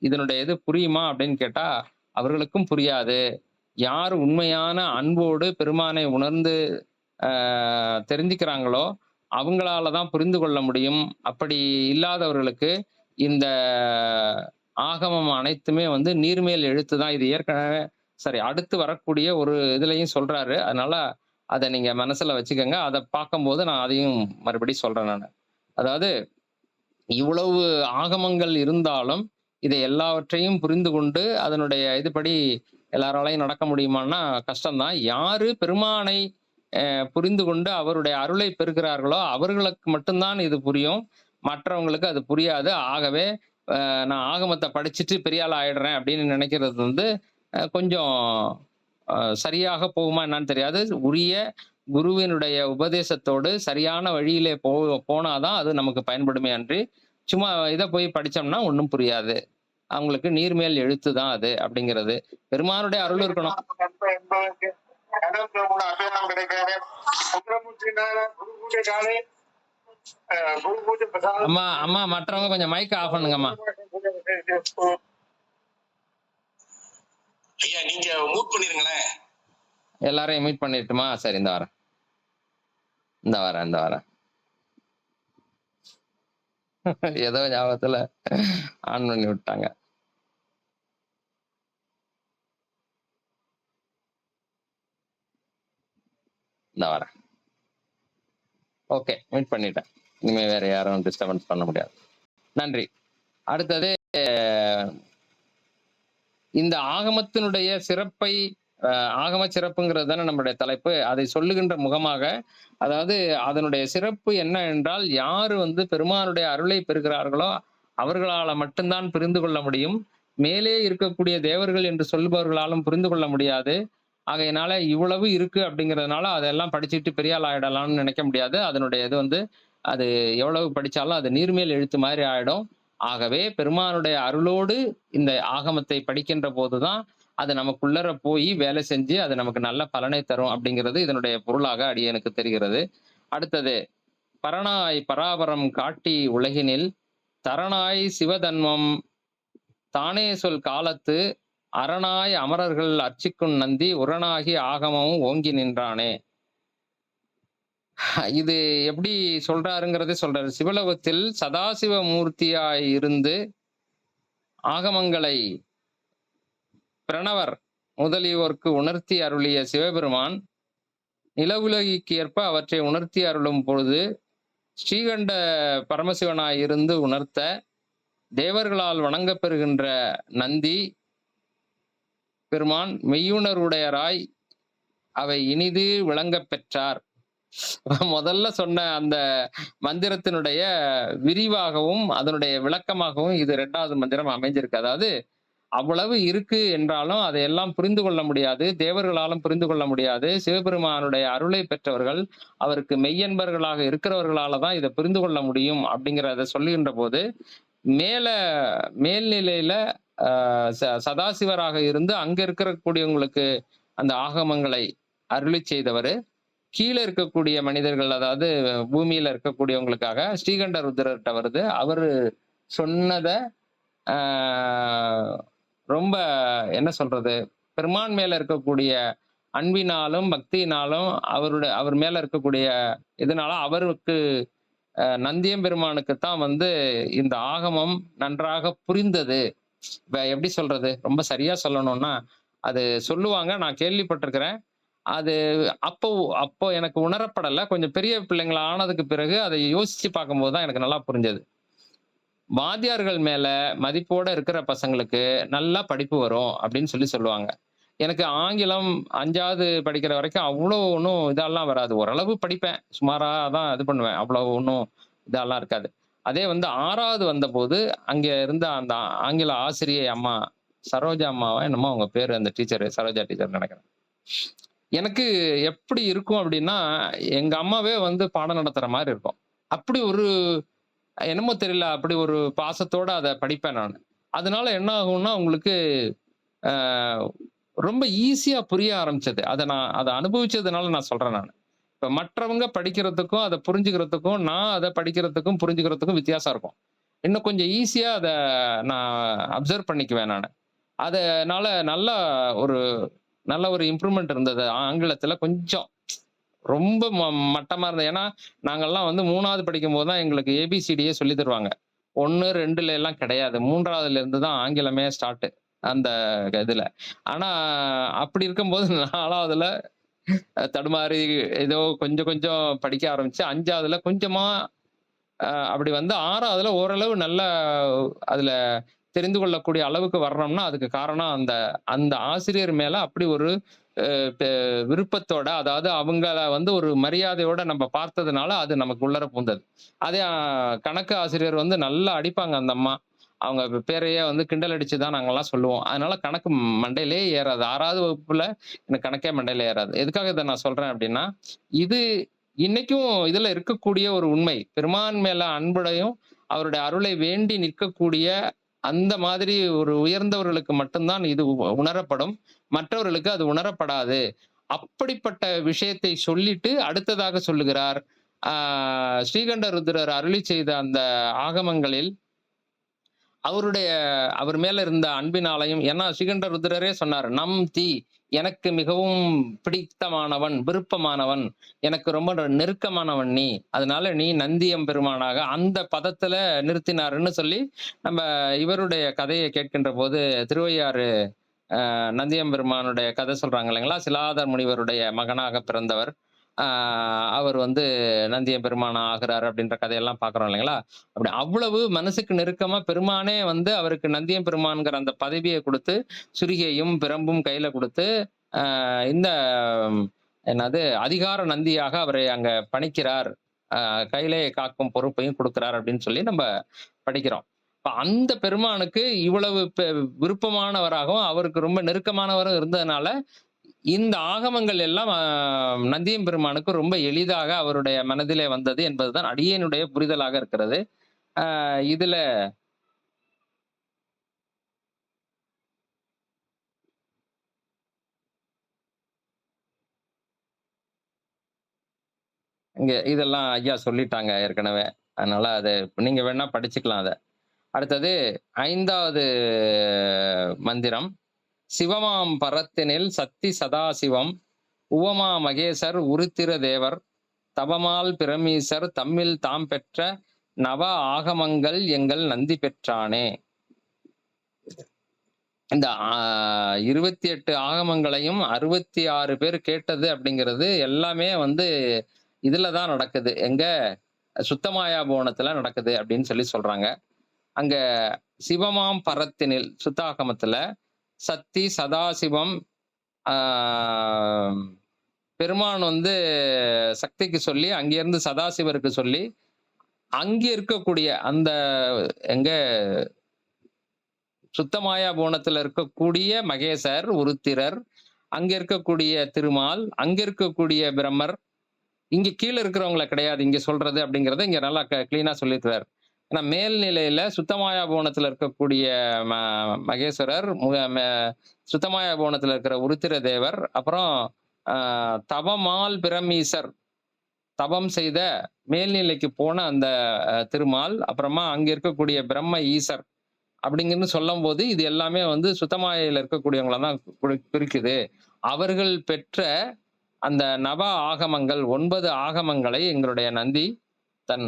இதனுடைய இது புரியுமா அப்படின்னு கேட்டா, அவர்களுக்கும் புரியாது. யார் உண்மையான அன்போடு பெருமானை உணர்ந்து தெரிஞ்சுக்கிறாங்களோ அவங்களால தான் புரிந்து கொள்ள முடியும். அப்படி இல்லாதவர்களுக்கு இந்த ஆகமம் அனைத்துமே வந்து நீர்மேல் எழுத்து தான். இது ஏற்கனவே சரி, அடுத்து வரக்கூடிய ஒரு இதுலயும் சொல்றாரு. அதனால அதை நீங்க மனசுல வச்சுக்கோங்க. அதை பார்க்கும்போது நான் அதையும் மறுபடியும் சொல்றேன் நான். அதாவது, இவ்வளவு ஆகமங்கள் இருந்தாலும் இதை எல்லாவற்றையும் புரிந்து கொண்டு அதனுடைய இதுபடி எல்லாராலையும் நடக்க முடியுமான்னா கஷ்டம்தான். யாரு பெருமானை புரிந்து கொண்டு அவருடைய அருளை பெறுகிறார்களோ அவர்களுக்கு மட்டும்தான் இது புரியும். மற்றவங்களுக்கு அது புரியாது. ஆகவே நான் ஆகமத்தை படிச்சுட்டு பெரிய ஆள் ஆயிடுறேன் அப்படின்னு நினைக்கிறது வந்து கொஞ்சம் சரியாக போகுமா என்னன்னு தெரியாது. உரிய குருவினுடைய உபதேசத்தோடு சரியான வழியிலே போனாதான் அது நமக்கு பயன்படுமே அன்றி சும்மா இதை போய் படிச்சோம்னா ஒன்றும் புரியாது. அவங்களுக்கு நீர்மேல் எழுத்து தான் அது அப்படிங்கிறது. பெருமானுடைய அருள் இருக்கணும். அம்மா அம்மா மற்றவங்க கொஞ்சம் மைக் ஆஃப் பண்ணுங்கம்மா. ஐயா, நீங்க மியூட் பண்ணிருங்களேன். எல்லாரையும் மீட் பண்ணிட்டுமா? சரி, இந்த வரேன். ஏதோ ஞாபகத்துல ஆன் பண்ணி விட்டாங்க. இந்த வரேன். ஓகே, மீட் பண்ணிட்டேன். இனிமே வேற யாரும் டிஸ்டர்பன்ஸ் பண்ண முடியாது. நன்றி. அடுத்தது, இந்த ஆகமத்தினுடைய சிறப்பை, ஆகம சிறப்புங்கிறது தானே நம்மளுடைய தலைப்பு. அதை சொல்லுகின்ற முகமாக, அதாவது அதனுடைய சிறப்பு என்ன என்றால், யாரு வந்து பெருமானுடைய அருளை பெறுகிறார்களோ அவர்களால மட்டும்தான் புரிந்து கொள்ள முடியும். மேலே இருக்கக்கூடிய தேவர்கள் என்று சொல்பவர்களாலும் புரிந்து கொள்ள முடியாது. ஆகையினால இவ்வளவு இருக்கு அப்படிங்கிறதுனால அதெல்லாம் படிச்சுட்டு பெரிய ஆள் ஆயிடலாம்னு நினைக்க முடியாது. அதனுடைய இது வந்து அது எவ்வளவு படிச்சாலும் அது நீர்மேல் எழுத்து மாதிரி ஆயிடும். ஆகவே பெருமானுடைய அருளோடு இந்த ஆகமத்தை படிக்கின்ற போதுதான் அது நமக்குள்ளர போய் வேலை செஞ்சு அது நமக்கு நல்ல பலனை தரும் அப்படிங்கிறது இதனுடைய பொருளாக அடியேனுக்கு தெரிகிறது. அடுத்தது, பரனாய் பராபரம் காட்டி உலகினில் தரனாய் சிவதன்மம் தானே சொல் காலத்து அரணாய் அமரர்கள் அர்ச்சிக்கும் நந்தி உரனாகி ஆகமமும் ஓங்கி நின்றானே. இது எப்படி சொல்றாருங்கிறதே சொல்றாரு. சிவலோகத்தில் சதாசிவ மூர்த்தியாய் இருந்து ஆகமங்களை பிரணவர் முதலியோர்க்கு உணர்த்தி அருளிய சிவபெருமான் நிலவுலகிற்கு ஏற்ப அவற்றை உணர்த்தி அருளும் பொழுது ஸ்ரீகண்ட பரமசிவனாய் இருந்து உணர்த்த தேவர்களால் வணங்கப்பெறுகின்ற நந்தி பெருமான் மெய்யுணர்வுடையராய் அவை இனிது விளங்கப் பெற்றார். முதல்ல சொன்ன அந்த மந்திரத்தினுடைய விரிவாகவும் அதனுடைய விளக்கமாகவும் இது 2வது மந்திரம் அமைஞ்சிருக்கு. அதாவது அவ்வளவு இருக்கு என்றாலும் அதையெல்லாம் புரிந்து கொள்ள முடியாது, தேவர்களாலும் புரிந்து கொள்ள முடியாது. சிவபெருமானுடைய அருளை பெற்றவர்கள், அவருக்கு மெய்யன்பர்களாக இருக்கிறவர்களால தான் இதை புரிந்து கொள்ள முடியும் அப்படிங்கிறத சொல்லுகின்ற போது மேல்நிலையில சதாசிவராக இருந்து அங்க இருக்கக்கூடியவங்களுக்கு அந்த ஆகமங்களை அருளி செய்தவர், கீழே இருக்கக்கூடிய மனிதர்கள் அதாவது பூமியில இருக்கக்கூடியவங்களுக்காக ஸ்ரீகண்ட ருத்ரர்கிட்ட வருது. அவரு சொன்னதை ரொம்ப என்ன சொல்றது, பெருமான் மேல இருக்கக்கூடிய அன்பினாலும் பக்தியினாலும் அவர் மேல இருக்கக்கூடிய இதனால அவருக்கு நந்தியம் பெருமானுக்குத்தான் வந்து இந்த ஆகமம் நன்றாக புரிந்தது. எப்படி சொல்றது, ரொம்ப சரியா சொல்லணும்னா அது சொல்லுவாங்க, நான் கேள்விப்பட்டிருக்கிறேன். அது அப்போ எனக்கு உணரப்படலை. கொஞ்சம் பெரிய பிள்ளைங்களா ஆனதுக்கு பிறகு அதை யோசிச்சு பார்க்கும்போது தான் எனக்கு நல்லா புரிஞ்சது. வாத்தியார்கள் மேல மதிப்போட இருக்கிற பசங்களுக்கு நல்லா படிப்பு வரும் அப்படின்னு சொல்லுவாங்க. எனக்கு ஆங்கிலம் 5வது படிக்கிற வரைக்கும் அவ்வளோ ஒன்றும் இதெல்லாம் வராது. ஓரளவு படிப்பேன், சுமாராக தான் இது பண்ணுவேன், அவ்வளோ ஒன்றும் இதெல்லாம் இருக்காது. அதே வந்து 6வது வந்தபோது அங்கே இருந்த அந்த ஆங்கில ஆசிரியை அம்மா சரோஜா அம்மாவா என்னமோ அவங்க பேர், அந்த டீச்சர் சரோஜா டீச்சர் நினைக்கிறேன். எனக்கு எப்படி இருக்கும் அப்படின்னா எங்க அம்மாவே வந்து பாடம் நடத்துற மாதிரி இருக்கும். அப்படி ஒரு என்னமோ தெரியல, அப்படி ஒரு பாசத்தோட அதை படிப்பேன் நான். அதனால என்ன ஆகும்னா உங்களுக்கு ரொம்ப ஈஸியா புரிய ஆரம்பிச்சது. அதை அனுபவிச்சதுனால நான் சொல்றேன். நான் இப்ப மற்றவங்க படிக்கிறதுக்கும் அதை புரிஞ்சுக்கிறதுக்கும் நான் அதை படிக்கிறதுக்கும் புரிஞ்சுக்கிறதுக்கும் வித்தியாசம் இருக்கும். இன்னும் கொஞ்சம் ஈஸியா அதை நான் அப்சர்வ் பண்ணிக்குவேன் நான். அதனால நல்ல ஒரு இம்ப்ரூவ்மெண்ட் இருந்தது ஆங்கிலத்துல. கொஞ்சம் ரொம்ப மட்டமா இருந்தது. ஏன்னா நாங்கெல்லாம் வந்து 3வது படிக்கும் போது தான் எங்களுக்கு ஏபிசிடியே சொல்லி தருவாங்க. 1, 2ல எல்லாம் கிடையாது. 3வதுல இருந்து தான் ஆங்கிலமே ஸ்டார்ட் அந்த இதுல. ஆனா அப்படி இருக்கும்போது 4வதுல தடுமாறி ஏதோ கொஞ்சம் கொஞ்சம் படிக்க ஆரம்பிச்சு, 5வதுல கொஞ்சமா அப்படி வந்து 6வதுல ஓரளவு நல்ல அதுல தெரிந்து கொள்ளக்கூடிய அளவுக்கு வரணும்னா அதுக்கு காரணம் அந்த ஆசிரியர் மேல அப்படி ஒரு விருப்பத்தோட, அதாவது அவங்கள வந்து ஒரு மரியாதையோட நம்ம பார்த்ததுனால அது நமக்கு உள்ளர பூந்தது. அதே கணக்கு ஆசிரியர் வந்து நல்லா அடிப்பாங்க அந்த அம்மா. அவங்க பேரையே வந்து கிண்டல் அடிச்சுதான் நாங்கெல்லாம் சொல்லுவோம். அதனால கணக்கு மண்டையிலே ஏறாது. 6வது வகுப்புல எனக்கு கணக்கே மண்டையில ஏறாது. எதுக்காக இதை நான் சொல்றேன் அப்படின்னா, இது இன்னைக்கும் இதுல இருக்கக்கூடிய ஒரு உண்மை. பெருமான் மேல அன்புடையும் அவருடைய அருளை வேண்டி நிற்கக்கூடிய அந்த மாதிரி ஒரு உயர்ந்தவர்களுக்கு மட்டும்தான் இது உணரப்படும், மற்றவர்களுக்கு அது உணரப்படாது. அப்படிப்பட்ட விஷயத்தை சொல்லிட்டு அடுத்ததாக சொல்லுகிறார், ஸ்ரீகண்ட ருத்ரர் அருளி செய்த அந்த ஆகமங்களில் அவர் மேல இருந்த அன்பினாலையும், ஏன்னா ஸ்ரீகண்ட ருத்ரரே சொன்னார், நம் தீ எனக்கு மிகவும் பிடித்தமானவன், விருப்பமானவன், எனக்கு ரொம்ப நெருக்கமானவன் நீ, அதனால நீ நந்தியம் பெருமானாக அந்த பதத்துல நிறுத்தினாருன்னு சொல்லி நம்ம இவருடைய கதையை கேட்கின்ற போது திருவையாறு நந்தியம் பெருமானுடைய கதை சொல்றாங்க இல்லைங்களா, சிலாதர் முனிவருடைய மகனாக பிறந்தவர், அவர் வந்து நந்தியம் பெருமானா ஆகிறாரு அப்படின்ற கதையெல்லாம் பாக்குறோம் இல்லைங்களா. அப்படி அவ்வளவு மனசுக்கு நெருக்கமா பெருமானே வந்து அவருக்கு நந்தியம் பெருமான்கிற அந்த பதவியை கொடுத்து சுரிகையும் பிரம்பும் கையில கொடுத்து இந்த என்னது அதிகார நந்தியாக அவரை அங்க பணிக்கிறார், கையிலே காக்கும் பொறுப்பையும் கொடுக்கிறார் அப்படின்னு சொல்லி நம்ம படிக்கிறோம். அந்த பெருமானுக்கு இவ்வளவு விருப்பமானவராகவும் அவருக்கு ரொம்ப நெருக்கமானவரும் இருந்ததுனால இந்த ஆகமங்கள் எல்லாம் நந்தியம் பெருமானுக்கு ரொம்ப எளிதாக அவருடைய மனதிலே வந்தது என்பதுதான் அடியேனுடைய புரிதலாக இருக்கிறது. இதுல இங்க இதெல்லாம் ஐயா சொல்லிட்டாங்க ஏற்கனவே. அதனால அத நீங்க வேணா படிச்சுக்கலாம் அத. அடுத்தது 5வது மந்திரம். சிவமாம் பரத்தினில் சத்தி சதாசிவம் உவமா மகேசர் உருத்திர தேவர் தவமால் பிரமீசர் தம்மில் தாம் பெற்ற நவ ஆகமங்கள் எங்கள் நந்தி பெற்றானே. இந்த 28 ஆகமங்களையும் 66 பேர் கேட்டது அப்படிங்கிறது எல்லாமே வந்து இதுலதான் நடக்குது. எங்க சுத்தமாயா புவனத்துல நடக்குது அப்படின்னு சொல்றாங்க. அங்க சிவமாம் பரத்தினில் சுத்தாகமத்துல சத்தி சதாசிவம் பெருமான் வந்து சக்திக்கு சொல்லி அங்கிருந்து சதாசிவருக்கு சொல்லி அங்க இருக்கக்கூடிய அந்த எங்க சுத்தமாயா புவனத்துல இருக்கக்கூடிய மகேசர் உருத்திரர், அங்க இருக்கக்கூடிய திருமால், அங்க இருக்கக்கூடிய பிரம்மர், இங்க கீழே இருக்கிறவங்கள கிடையாது இங்க சொல்றது அப்படிங்கறத இங்க நல்லா கிளீனா சொல்லியிருக்கிறார். ஏன்னா மேல்நிலையில சுத்தமாயா புவனத்துல இருக்கக்கூடிய மகேஸ்வரர், சுத்தமாயா புவனத்துல இருக்கிற உருத்திர தேவர், அப்புறம் தவமால் பிரமீசர் தவம் செய்த மேல்நிலைக்கு போன அந்த திருமால், அப்புறமா அங்க இருக்கக்கூடிய பிரம்ம ஈசர் அப்படிங்கன்னு சொல்லும் போது இது எல்லாமே வந்து சுத்தமாயில இருக்கக்கூடியவங்கள தான் குறிக்குது. அவர்கள் பெற்ற அந்த நவ ஆகமங்கள் 9 ஆகமங்களை எங்களுடைய நந்தி தன்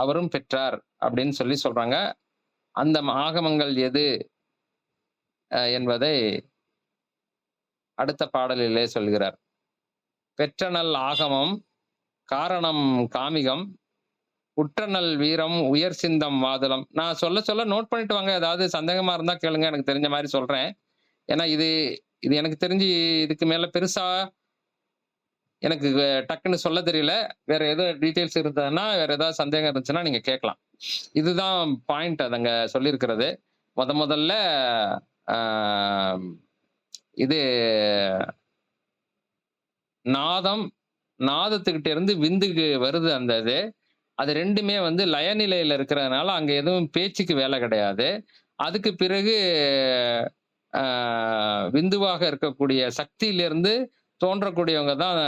அவரும் பெற்றார் அப்படின்னு சொல்றாங்க. அந்த ஆகமங்கள் எது என்பதை அடுத்த பாடலிலே சொல்கிறார். பெற்றனல் ஆகமம் காரணம் காமிகம் உற்றநல் வீரம் உயர் சிந்தம் வாதலம். நான் சொல்ல நோட் பண்ணிட்டு வாங்க. ஏதாவது சந்தேகமா இருந்தா கேளுங்க, எனக்கு தெரிஞ்ச மாதிரி சொல்றேன். ஏன்னா இது எனக்கு தெரிஞ்சு இதுக்கு மேல பெருசா எனக்கு டக்குன்னு சொல்ல தெரியல. வேற ஏதோ டீட்டெயில்ஸ் இருந்ததுன்னா, வேற ஏதாவது சந்தேகம் இருந்துச்சுன்னா நீங்க கேட்கலாம். இதுதான் பாயிண்ட் அதங்க சொல்லியிருக்கிறது. முதல்ல இது நாதத்துக்கிட்ட இருந்து விந்துக்கு வருது அந்த இது. அது ரெண்டுமே வந்து லயநிலையில இருக்கிறதுனால அங்க எதுவும் பேச்சுக்கு வேலை கிடையாது. அதுக்கு பிறகு விந்துவாக இருக்கக்கூடிய சக்தியிலிருந்து தோன்றக்கூடியவங்க தான்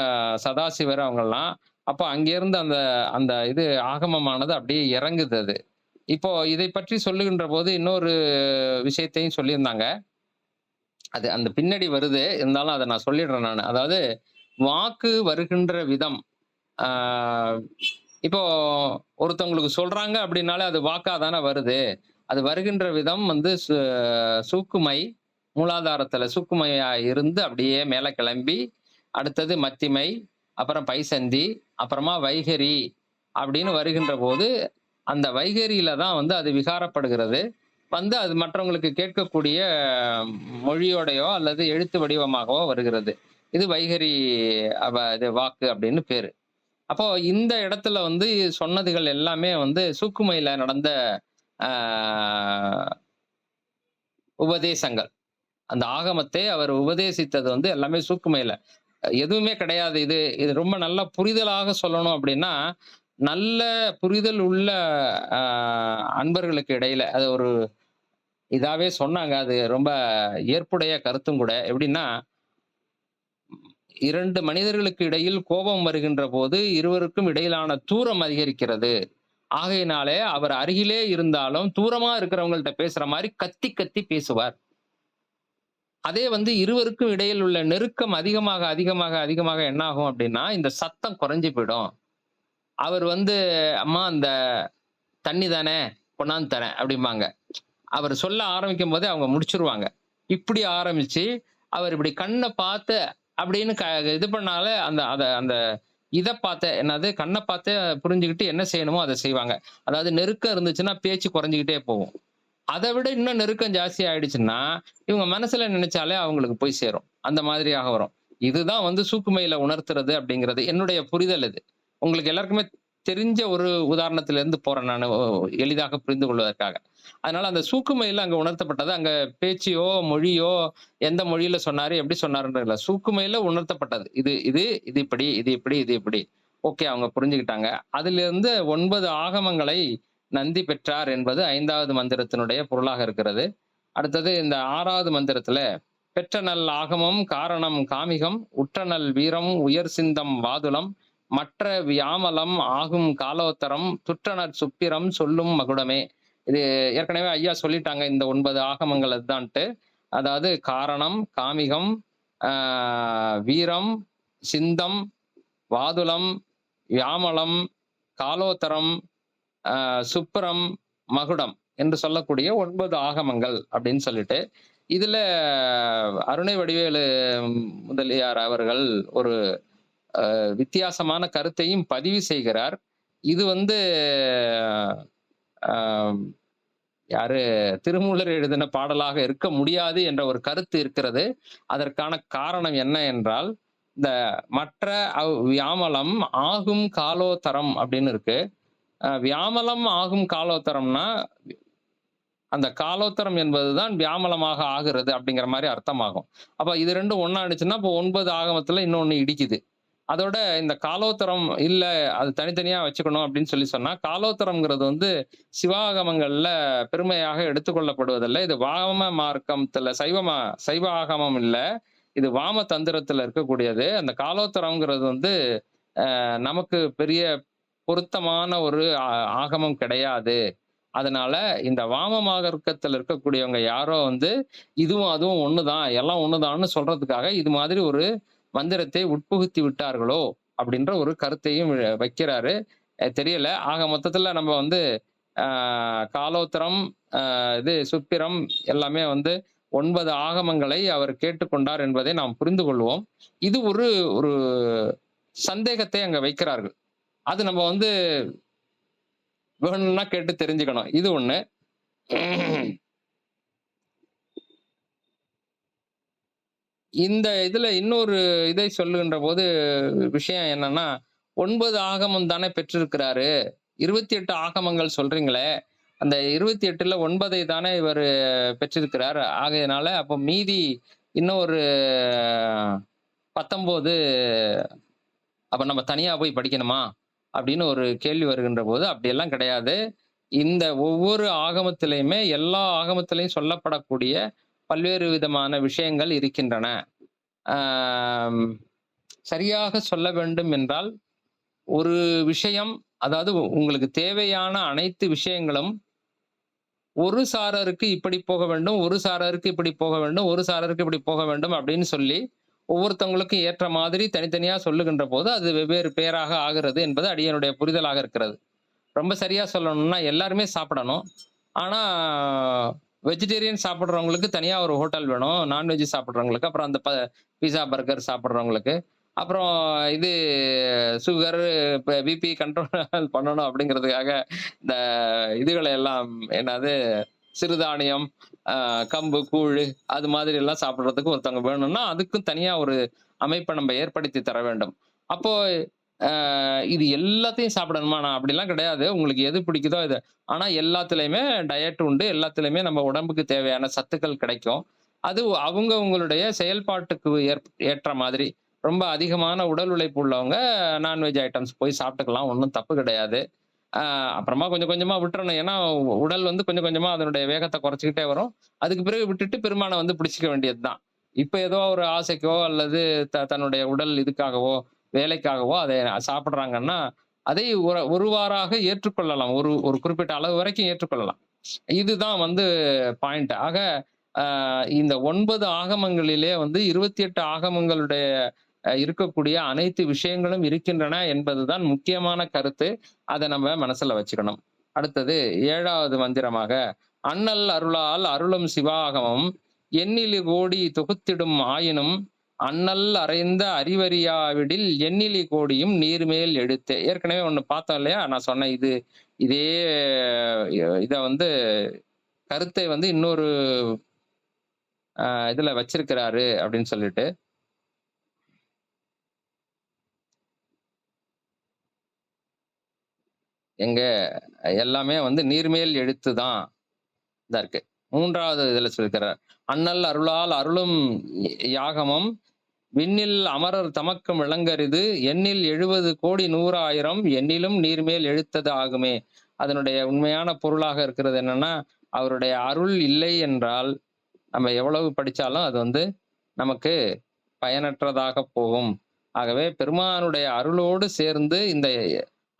சதாசிவர் அவங்கெல்லாம். அப்போ அங்கிருந்து அந்த அந்த இது ஆகமமானது அப்படியே இறங்குது அது. இப்போ இதை பற்றி சொல்லுகின்ற போது இன்னொரு விஷயத்தையும் சொல்லியிருந்தாங்க. அது அந்த பின்னாடி வருது, இருந்தாலும் அதை நான் சொல்லிடுறேன் நான். அதாவது வாக்கு வருகின்ற விதம். இப்போ ஒருத்தவங்களுக்கு சொல்றாங்க அப்படின்னாலே அது வாக்கா தானே வருது. அது வருகின்ற விதம் வந்து சூக்குமை மூலாதாரத்துல சூக்குமையா இருந்து அப்படியே மேல கிளம்பி அடுத்தது மத்திமை, அப்புறம் பைசந்தி, அப்புறமா வைகரி அப்படின்னு வருகின்ற போது அந்த வைகரியில தான் வந்து அது விகாரப்படுகிறது. வந்து அது மற்றவங்களுக்கு கேட்கக்கூடிய மொழியோடையோ அல்லது எழுத்து வடிவமாகவோ வருகிறது. இது வைகரி இது வாக்கு அப்படின்னு பேரு. அப்போ இந்த இடத்துல வந்து சொன்னதுகள் எல்லாமே வந்து சூக்குமையில நடந்த உபதேசங்கள். அந்த ஆகமத்தை அவர் உபதேசித்தது வந்து எல்லாமே சூக்குமையில. எதுவுமே கிடையாது. இது ரொம்ப நல்ல புரிதலாக சொல்லணும் அப்படின்னா, நல்ல புரிதல் உள்ள அன்பர்களுக்கு இடையில அது ஒரு இதாவே சொன்னாங்க. அது ரொம்ப ஏற்புடைய கருத்தும் கூட. எப்படின்னா, 2 மனிதர்களுக்கு இடையில் கோபம் வருகின்ற போது இருவருக்கும் இடையிலான தூரம் அதிகரிக்கிறது. ஆகையினாலே அவர் அருகிலே இருந்தாலும் தூரமா இருக்கிறவங்கள்ட்ட பேசுற மாதிரி கத்தி கத்தி பேசுவார். அதே வந்து இருவருக்கும் இடையில் உள்ள நெருக்கம் அதிகமாக அதிகமாக அதிகமாக என்ன ஆகும் அப்படின்னா இந்த சத்தம் குறைஞ்சு போயிடும். அவர் வந்து அம்மா அந்த தண்ணி தானே கொண்டாந்து தரேன் அப்படிம்பாங்க. அவர் சொல்ல ஆரம்பிக்கும் போதே அவங்க முடிச்சிருவாங்க. இப்படி ஆரம்பிச்சு அவர் இப்படி கண்ணை பார்த்து அப்படின்னு இது பண்ணாலே அந்த இதை பார்த்த என்னது கண்ணை பார்த்து புரிஞ்சுக்கிட்டு என்ன செய்யணுமோ அதை செய்வாங்க. அதாவது நெருக்கம் இருந்துச்சுன்னா பேச்சு குறைஞ்சிக்கிட்டே போகும். அதை விட இன்னும் நெருக்கம் ஜாஸ்தி ஆயிடுச்சுன்னா இவங்க மனசுல நினைச்சாலே அவங்களுக்கு போய் சேரும். அந்த மாதிரியாக வரும். இதுதான் வந்து சூக்குமையில உணர்த்துறது அப்படிங்கிறது என்னுடைய புரிதல். இது உங்களுக்கு எல்லாருக்குமே தெரிஞ்ச ஒரு உதாரணத்துல இருந்து போறேன் நான் எளிதாக புரிந்து கொள்வதற்காக. அதனால அந்த சூக்குமையில அங்க உணர்த்தப்பட்டது. அங்க பேச்சியோ மொழியோ எந்த மொழியில சொன்னாரு எப்படி சொன்னாருன்னு இல்ல, சூக்குமையில உணர்த்தப்பட்டது. இது இது இது இப்படி இது இப்படி இது இப்படி. ஓகே, அவங்க புரிஞ்சுக்கிட்டாங்க. அதுல இருந்து 9 ஆகமங்களை நந்தி பெற்றார் என்பது 5வது மந்திரத்தினுடைய பொருளாக இருக்கிறது. அடுத்தது இந்த 6வது மந்திரத்துல பெற்ற நல் ஆகமம் காரணம் காமிகம் உற்ற நல் வீரம் உயர் சிந்தம் வாதுலம் மற்ற வியாமலம் ஆகும் காலோத்தரம் துற்றனர் சுப்பிரம் சொல்லும் மகுடமே. இது ஏற்கனவே ஐயா சொல்லிட்டாங்க இந்த 9 ஆகமங்கள் அதுதான்ட்டு. அதாவது காரணம், காமிகம், வீரம், சிந்தம், வாதுளம், வியாமலம், காலோத்தரம், சுப்பிரம், மகுடம் என்று சொல்லக்கூடிய 9 ஆகமங்கள் அப்படின்னு சொல்லிட்டு, இதுல அருணை வடிவேலு முதலியார் அவர்கள் ஒரு வித்தியாசமான கருத்தையும் பதிவு செய்கிறார். இது வந்து யாரு திருமூலர் எழுதின பாடலாக இருக்க முடியாது என்ற ஒரு கருத்து இருக்கிறது. அதற்கான காரணம் என்ன என்றால், இந்த மற்ற வியாமலம் ஆகும் காலோத்தரம் அப்படின்னு இருக்கு. வியாமலம் ஆகும் காலோத்தரம்னா அந்த காலோத்தரம் என்பதுதான் வியாமலமாக ஆகிறது அப்படிங்கிற மாதிரி அர்த்தமாகும். அப்ப இது ரெண்டும் ஒண்ணா ஆயிடுச்சுன்னா இப்போ 9 ஆகமத்துல இன்னொன்னு இடிக்குது. அதோட இந்த காலோத்தரம் இல்ல அது தனித்தனியா வச்சுக்கணும் அப்படின்னு சொன்னா காலோத்தரம்ங்கிறது வந்து சிவாகமங்கள்ல பெருமையாக எடுத்துக்கொள்ளப்படுவதில்லை. இது வாம மார்க்கத்துல சைவ ஆகமம் இல்ல. இது வாம தந்திரத்துல இருக்கக்கூடியது. அந்த காலோத்தரம்ங்கிறது வந்து நமக்கு பெரிய பொருத்தமான ஒரு ஆகமம் கிடையாது. அதனால இந்த வாம மார்க்கத்துல இருக்கக்கூடியவங்க யாரோ வந்து இதுவும் அதுவும் ஒண்ணுதான், எல்லாம் ஒண்ணுதான்னு சொல்றதுக்காக இது மாதிரி ஒரு மந்திரத்தை உட்புகுத்தி விட்டார்களோ அப்படின்ற ஒரு கருத்தையும் வைக்கிறாரு. தெரியல. ஆக மொத்தத்துல நம்ம வந்து காலோத்தரம், இது சுப்பிரம் எல்லாமே வந்து 9 ஆகமங்களை அவர் கேட்டுக்கொண்டார் என்பதை நாம் புரிந்து கொள்வோம். இது ஒரு ஒரு சந்தேகத்தை அங்க வைக்கிறார்கள். அது நம்ம வந்து வேணும்னா கேட்டு தெரிஞ்சுக்கணும். இது ஒண்ணு. இந்த இதுல இன்னொரு இதை சொல்லுகின்ற போது விஷயம் என்னன்னா, 9 ஆகமம் தானே பெற்றிருக்கிறாரு. 28 ஆகமங்கள் சொல்றீங்களே, அந்த 28ல 9ஐ தானே இவர் பெற்றிருக்கிறார். ஆகையினால அப்போ மீதி இன்னும் ஒரு 19 அப்ப நம்ம தனியா போய் படிக்கணுமா? அப்படின்னு ஒரு கேள்வி வருகின்ற போது அப்படியெல்லாம் கிடையாது. இந்த ஒவ்வொரு ஆகமத்திலையுமே எல்லா ஆகமத்திலையும் சொல்லப்படக்கூடிய பல்வேறு விதமான விஷயங்கள் இருக்கின்றன. சரியாக சொல்ல வேண்டும் என்றால், ஒரு விஷயம் அதாவது உங்களுக்கு தேவையான அனைத்து விஷயங்களும் ஒரு சாரருக்கு இப்படி போக வேண்டும், ஒரு சாரருக்கு இப்படி போக வேண்டும், ஒரு சாரருக்கு இப்படி போக வேண்டும் அப்படின்னு சொல்லி ஒவ்வொருத்தவங்களுக்கும் ஏற்ற மாதிரி தனித்தனியா சொல்லுகின்ற போது அது வெவ்வேறு பெயராக ஆகிறது என்பது அடியனுடைய புரிதலாக இருக்கிறது. ரொம்ப சரியா சொல்லணும்னா எல்லாருமே சாப்பிடணும். ஆனா வெஜிடேரியன் சாப்பிடுறவங்களுக்கு தனியா ஒரு ஹோட்டல் வேணும். நான்வெஜ் சாப்பிடுறவங்களுக்கு, அப்புறம் அந்த பீஸா, பர்கர் சாப்பிடுறவங்களுக்கு, அப்புறம் இது சுகர், பிபி கண்ட்ரோல் பண்ணணும் அப்படிங்கிறதுக்காக இந்த இதுகளை எல்லாம் என்னது சிறுதானியம், கம்பு, கூழ் அது மாதிரி எல்லாம் சாப்பிடுறதுக்கு ஒருத்தவங்க வேணும்னா அதுக்கும் தனியா ஒரு அமைப்பை நம்ம ஏற்படுத்தி தர வேண்டும். அப்போ இது எல்லாத்தையும் சாப்பிடணுமா? நான் அப்படிலாம் கிடையாது. உங்களுக்கு எது பிடிக்குதோ இது. ஆனா எல்லாத்துலயுமே டயட் உண்டு. எல்லாத்துலயுமே நம்ம உடம்புக்கு தேவையான சத்துக்கள் கிடைக்கும். அது அவங்கவங்களுடைய செயல்பாட்டுக்கு ஏற்ற மாதிரி. ரொம்ப அதிகமான உடல் உழைப்பு உள்ளவங்க நான்வெஜ் ஐட்டம்ஸ் போய் சாப்பிட்டுக்கலாம். ஒண்ணும் தப்பு கிடையாது. அப்புறமா கொஞ்சம் கொஞ்சமா விட்டுறணும். ஏன்னா உடல் வந்து கொஞ்சம் கொஞ்சமா அதனுடைய வேகத்த குறைச்சுக்கிட்டே வரும். அதுக்கு பிறகு விட்டுட்டு பெருமான வந்து பிடிச்சுக்க வேண்டியது தான். இப்ப ஏதோ ஒரு ஆசைக்கோ அல்லது தன்னுடைய உடல் இதுக்காகவோ, வேலைக்காகவோ அதை சாப்பிடுறாங்கன்னா, அதை ஒருவாறாக ஏற்றுக்கொள்ளலாம். ஒரு ஒரு குறிப்பிட்ட அளவு வரைக்கும் ஏற்றுக்கொள்ளலாம். இதுதான் வந்து பாயிண்ட். ஆக இந்த 9 ஆகமங்களிலே வந்து 28 ஆகமங்களுடைய இருக்கக்கூடிய அனைத்து விஷயங்களும் இருக்கின்றன என்பதுதான் முக்கியமான கருத்து. அத நம்ம மனசுல வச்சுக்கணும். அடுத்தது 7வது மந்திரமாக, அண்ணல் அருளால் அருளும் சிவாகமம் எண்ணிலி கோடி தொகுத்திடும் ஆயினும் அண்ணல் அறைந்த அறிவறியாவிடில் எண்ணிலி கோடியும் நீர்மேல் எடுத்தே. ஏற்கனவே ஒண்ணு பார்த்தோம் இல்லையா? நான் சொன்னேன் இதே இத வந்து கருத்தை வந்து இன்னொரு இதுல வச்சிருக்கிறாரு அப்படின்னு சொல்லிட்டு. எங்க எல்லாமே வந்து நீர்மேல் எழுத்து தான் இருக்கு. 3வது இதுல சொல்லிக்கிறார். அண்ணல் அருளால் அருளும் யாகமம் விண்ணில் அமரர் தமக்கும் விளங்கரிது எண்ணில் 70 கோடி 100,000 எண்ணிலும் நீர்மேல் எழுத்தது ஆகுமே. அதனுடைய உண்மையான பொருளாக இருக்கிறது என்னன்னா, அவருடைய அருள் இல்லை என்றால் நம்ம எவ்வளவு படிச்சாலும் அது வந்து நமக்கு பயனற்றதாக போகும் ஆகவே பெருமானுடைய அருளோடு சேர்ந்து இந்த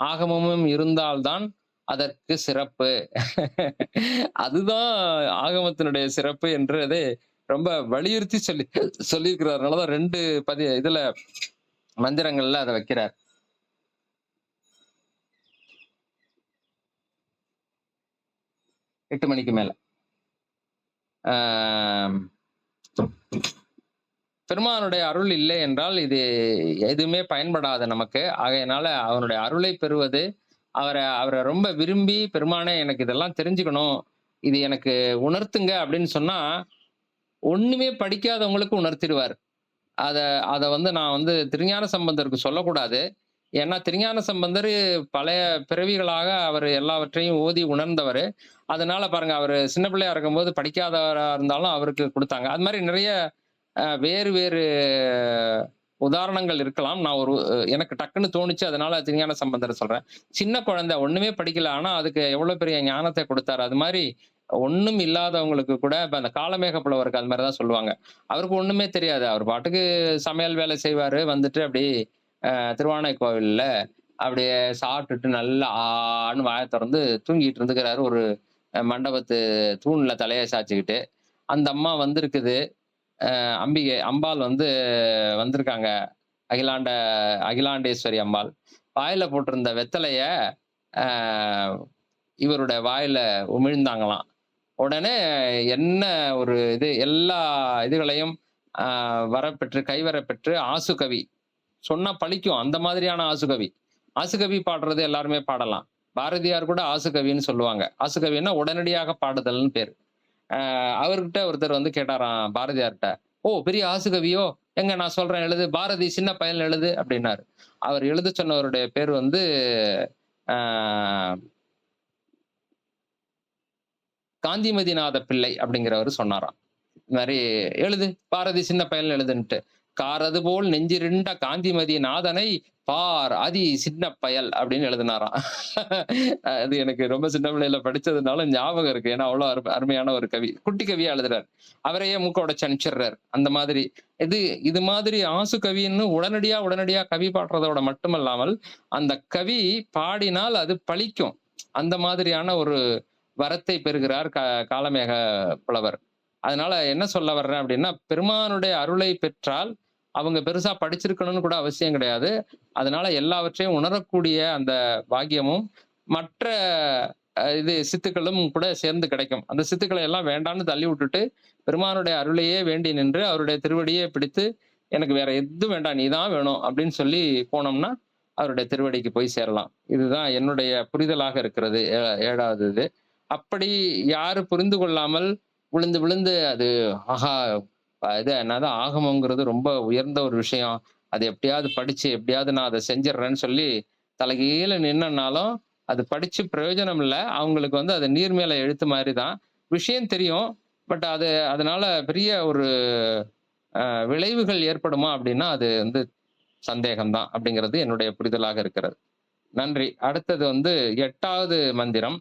ஆகமமும் இருந்தால்தான் அதற்கு சிறப்பு. அதுதான் ஆகமத்தினுடைய சிறப்பு என்றதை ரொம்ப வலியுறுத்தி சொல்லியிருக்கிறார். அதனாலதான் 2 இதுல மந்திரங்கள்ல அதை வைக்கிறார். எட்டு மணிக்கு மேல பெருமானுடைய அருள் இல்லை என்றால் இது எதுவுமே பயன்படாது நமக்கு. ஆகையினால அவனுடைய அருளை பெறுவது, அவரை ரொம்ப விரும்பி, பெருமானே எனக்கு இதெல்லாம் தெரிஞ்சுக்கணும், இது எனக்கு உணர்த்துங்க அப்படின்னு சொன்னா ஒண்ணுமே படிக்காதவங்களுக்கு உணர்த்திடுவார். அத நான் திருஞான சம்பந்தருக்கு சொல்லக்கூடாது. ஏன்னா திருஞான சம்பந்தர் பழைய பிறவிகளாக அவர் எல்லாவற்றையும் ஓதி உணர்ந்தவர். அதனால பாருங்க, அவர் சின்ன பிள்ளையா இருக்கும்போது படிக்காதவரா இருந்தாலும் அவருக்கு கொடுத்தாங்க. அது மாதிரி நிறைய வேறு வேறு உதாரணங்கள் இருக்கலாம். நான் எனக்கு டக்குன்னு தோணுச்சு, அதனால திருஞான சம்பந்தரை சொல்றேன். சின்ன குழந்தை ஒண்ணுமே படிக்கல, ஆனா அதுக்கு எவ்வளவு பெரிய ஞானத்தை கொடுத்தாரு. அது மாதிரி ஒண்ணும் இல்லாதவங்களுக்கு கூட இப்ப அந்த காளமேக புலவருக்கு அது மாதிரிதான் சொல்லுவாங்க. அவருக்கு ஒண்ணுமே தெரியாது. அவர் பாட்டுக்கு சமையல் வேலை செய்வாரு, வந்துட்டு அப்படி திருவானைக்கோவில்ல அப்படியே சாப்பிட்டுட்டு நல்லா ஆன்னு வாயை திறந்து தூங்கிட்டு இருந்துக்கிறாரு. ஒரு மண்டபத்து தூண்ல தலையை சாய்ச்சிக்கிட்டு. அந்த அம்மா வந்திருக்குது, அம்பாள் வந்திருக்காங்க, அகிலாண்டேஸ்வரி அம்பாள். வாயில போட்டிருந்த வெத்தலைய இவருடைய வாயில உமிழ்ந்தாங்களாம். உடனே என்ன ஒரு எல்லா இதுகளையும் வரப்பெற்று கைவரப்பெற்று ஆசுகவி சொன்னா பழிக்கும். அந்த மாதிரியான ஆசுகவி பாடுறது எல்லாருமே பாடலாம். பாரதியார் கூட ஆசுகவின்னு சொல்லுவாங்க. ஆசுகவின்னா உடனடியாக பாடுதல்னு பேரு. அவர்கிட்ட ஒருத்தர் கேட்டாராம் பாரதியார்கிட்ட, ஓ பெரிய ஆசுகவியோ, எங்க நான் சொல்றேன் எழுது, பாரதி சின்ன பையன் எழுது அப்படின்னாரு. அவர் எழுத சொன்னவருடைய பேர் காந்திமதிநாத பிள்ளை அப்படிங்கிறவர் சொன்னாராம். இந்த மாதிரி எழுது, பாரதி சின்ன பையன் எழுதுன்ட்டு. காரது போல் நெஞ்சிருண்ட காந்திமதி நாதனை பார் அதி சின்ன பயல் அப்படின்னு எழுதினாராம். அது எனக்கு ரொம்ப சின்ன பிள்ளையில படிச்சதுனால ஞாபகம் இருக்கு. ஏன்னா அவ்வளவு அருமையான ஒரு கவி, குட்டி கவியா எழுதுறாரு. அவரையே மூக்க உடைச்சு அனுப்பிச்சிடுறாரு. அந்த மாதிரி இது மாதிரி ஆசு கவின்னு உடனடியா கவி பாடுறதோட மட்டுமல்லாமல் அந்த கவி பாடினால் அது பழிக்கும். அந்த மாதிரியான ஒரு வரத்தை பெறுகிறார் காளமேக புலவர். அதனால என்ன சொல்ல வர்றேன் அப்படின்னா, பெருமானுடைய அருளை பெற்றால் அவங்க பெருசா படிச்சிருக்கணும்னு கூட அவசியம் கிடையாது. அதனால எல்லாவற்றையும் உணரக்கூடிய அந்த பாக்கியமும் மற்ற சித்துக்களும் கூட சேர்ந்து கிடைக்கும். அந்த சித்துக்களை எல்லாம் வேண்டான்னு தள்ளி விட்டுட்டு பெருமானுடைய அருளையே வேண்டி நின்று அவருடைய திருவடியே பிடித்து, எனக்கு வேற எதுவும் வேண்டாம், நீதான் வேணும் அப்படின்னு சொல்லி போனோம்னா அவருடைய திருவடிக்கு போய் சேரலாம். இதுதான் என்னுடைய புரிதலாக இருக்கிறது. 7வது அப்படி யாரு புரிந்து கொள்ளாமல் விழுந்து அது ஆஹா என்னதான் ஆகமங்கிறது ரொம்ப உயர்ந்த ஒரு விஷயம், அது எப்படியாவது படிச்சு எப்படியாவது நான் அதை செஞ்சிடறேன்னு சொல்லி தலைகீழ நின்னாலும் அது படிச்சு பிரயோஜனம் இல்லை. அவங்களுக்கு அது நீர் மேல எழுத்து மாதிரி தான். விஷயம் தெரியும், பட் அதனால பெரிய ஒரு விளைவுகள் ஏற்படுமா அப்படின்னா அது சந்தேகம்தான் அப்படிங்கிறது என்னுடைய புரிதலாக இருக்கிறது. நன்றி. அடுத்தது 8வது மந்திரம்.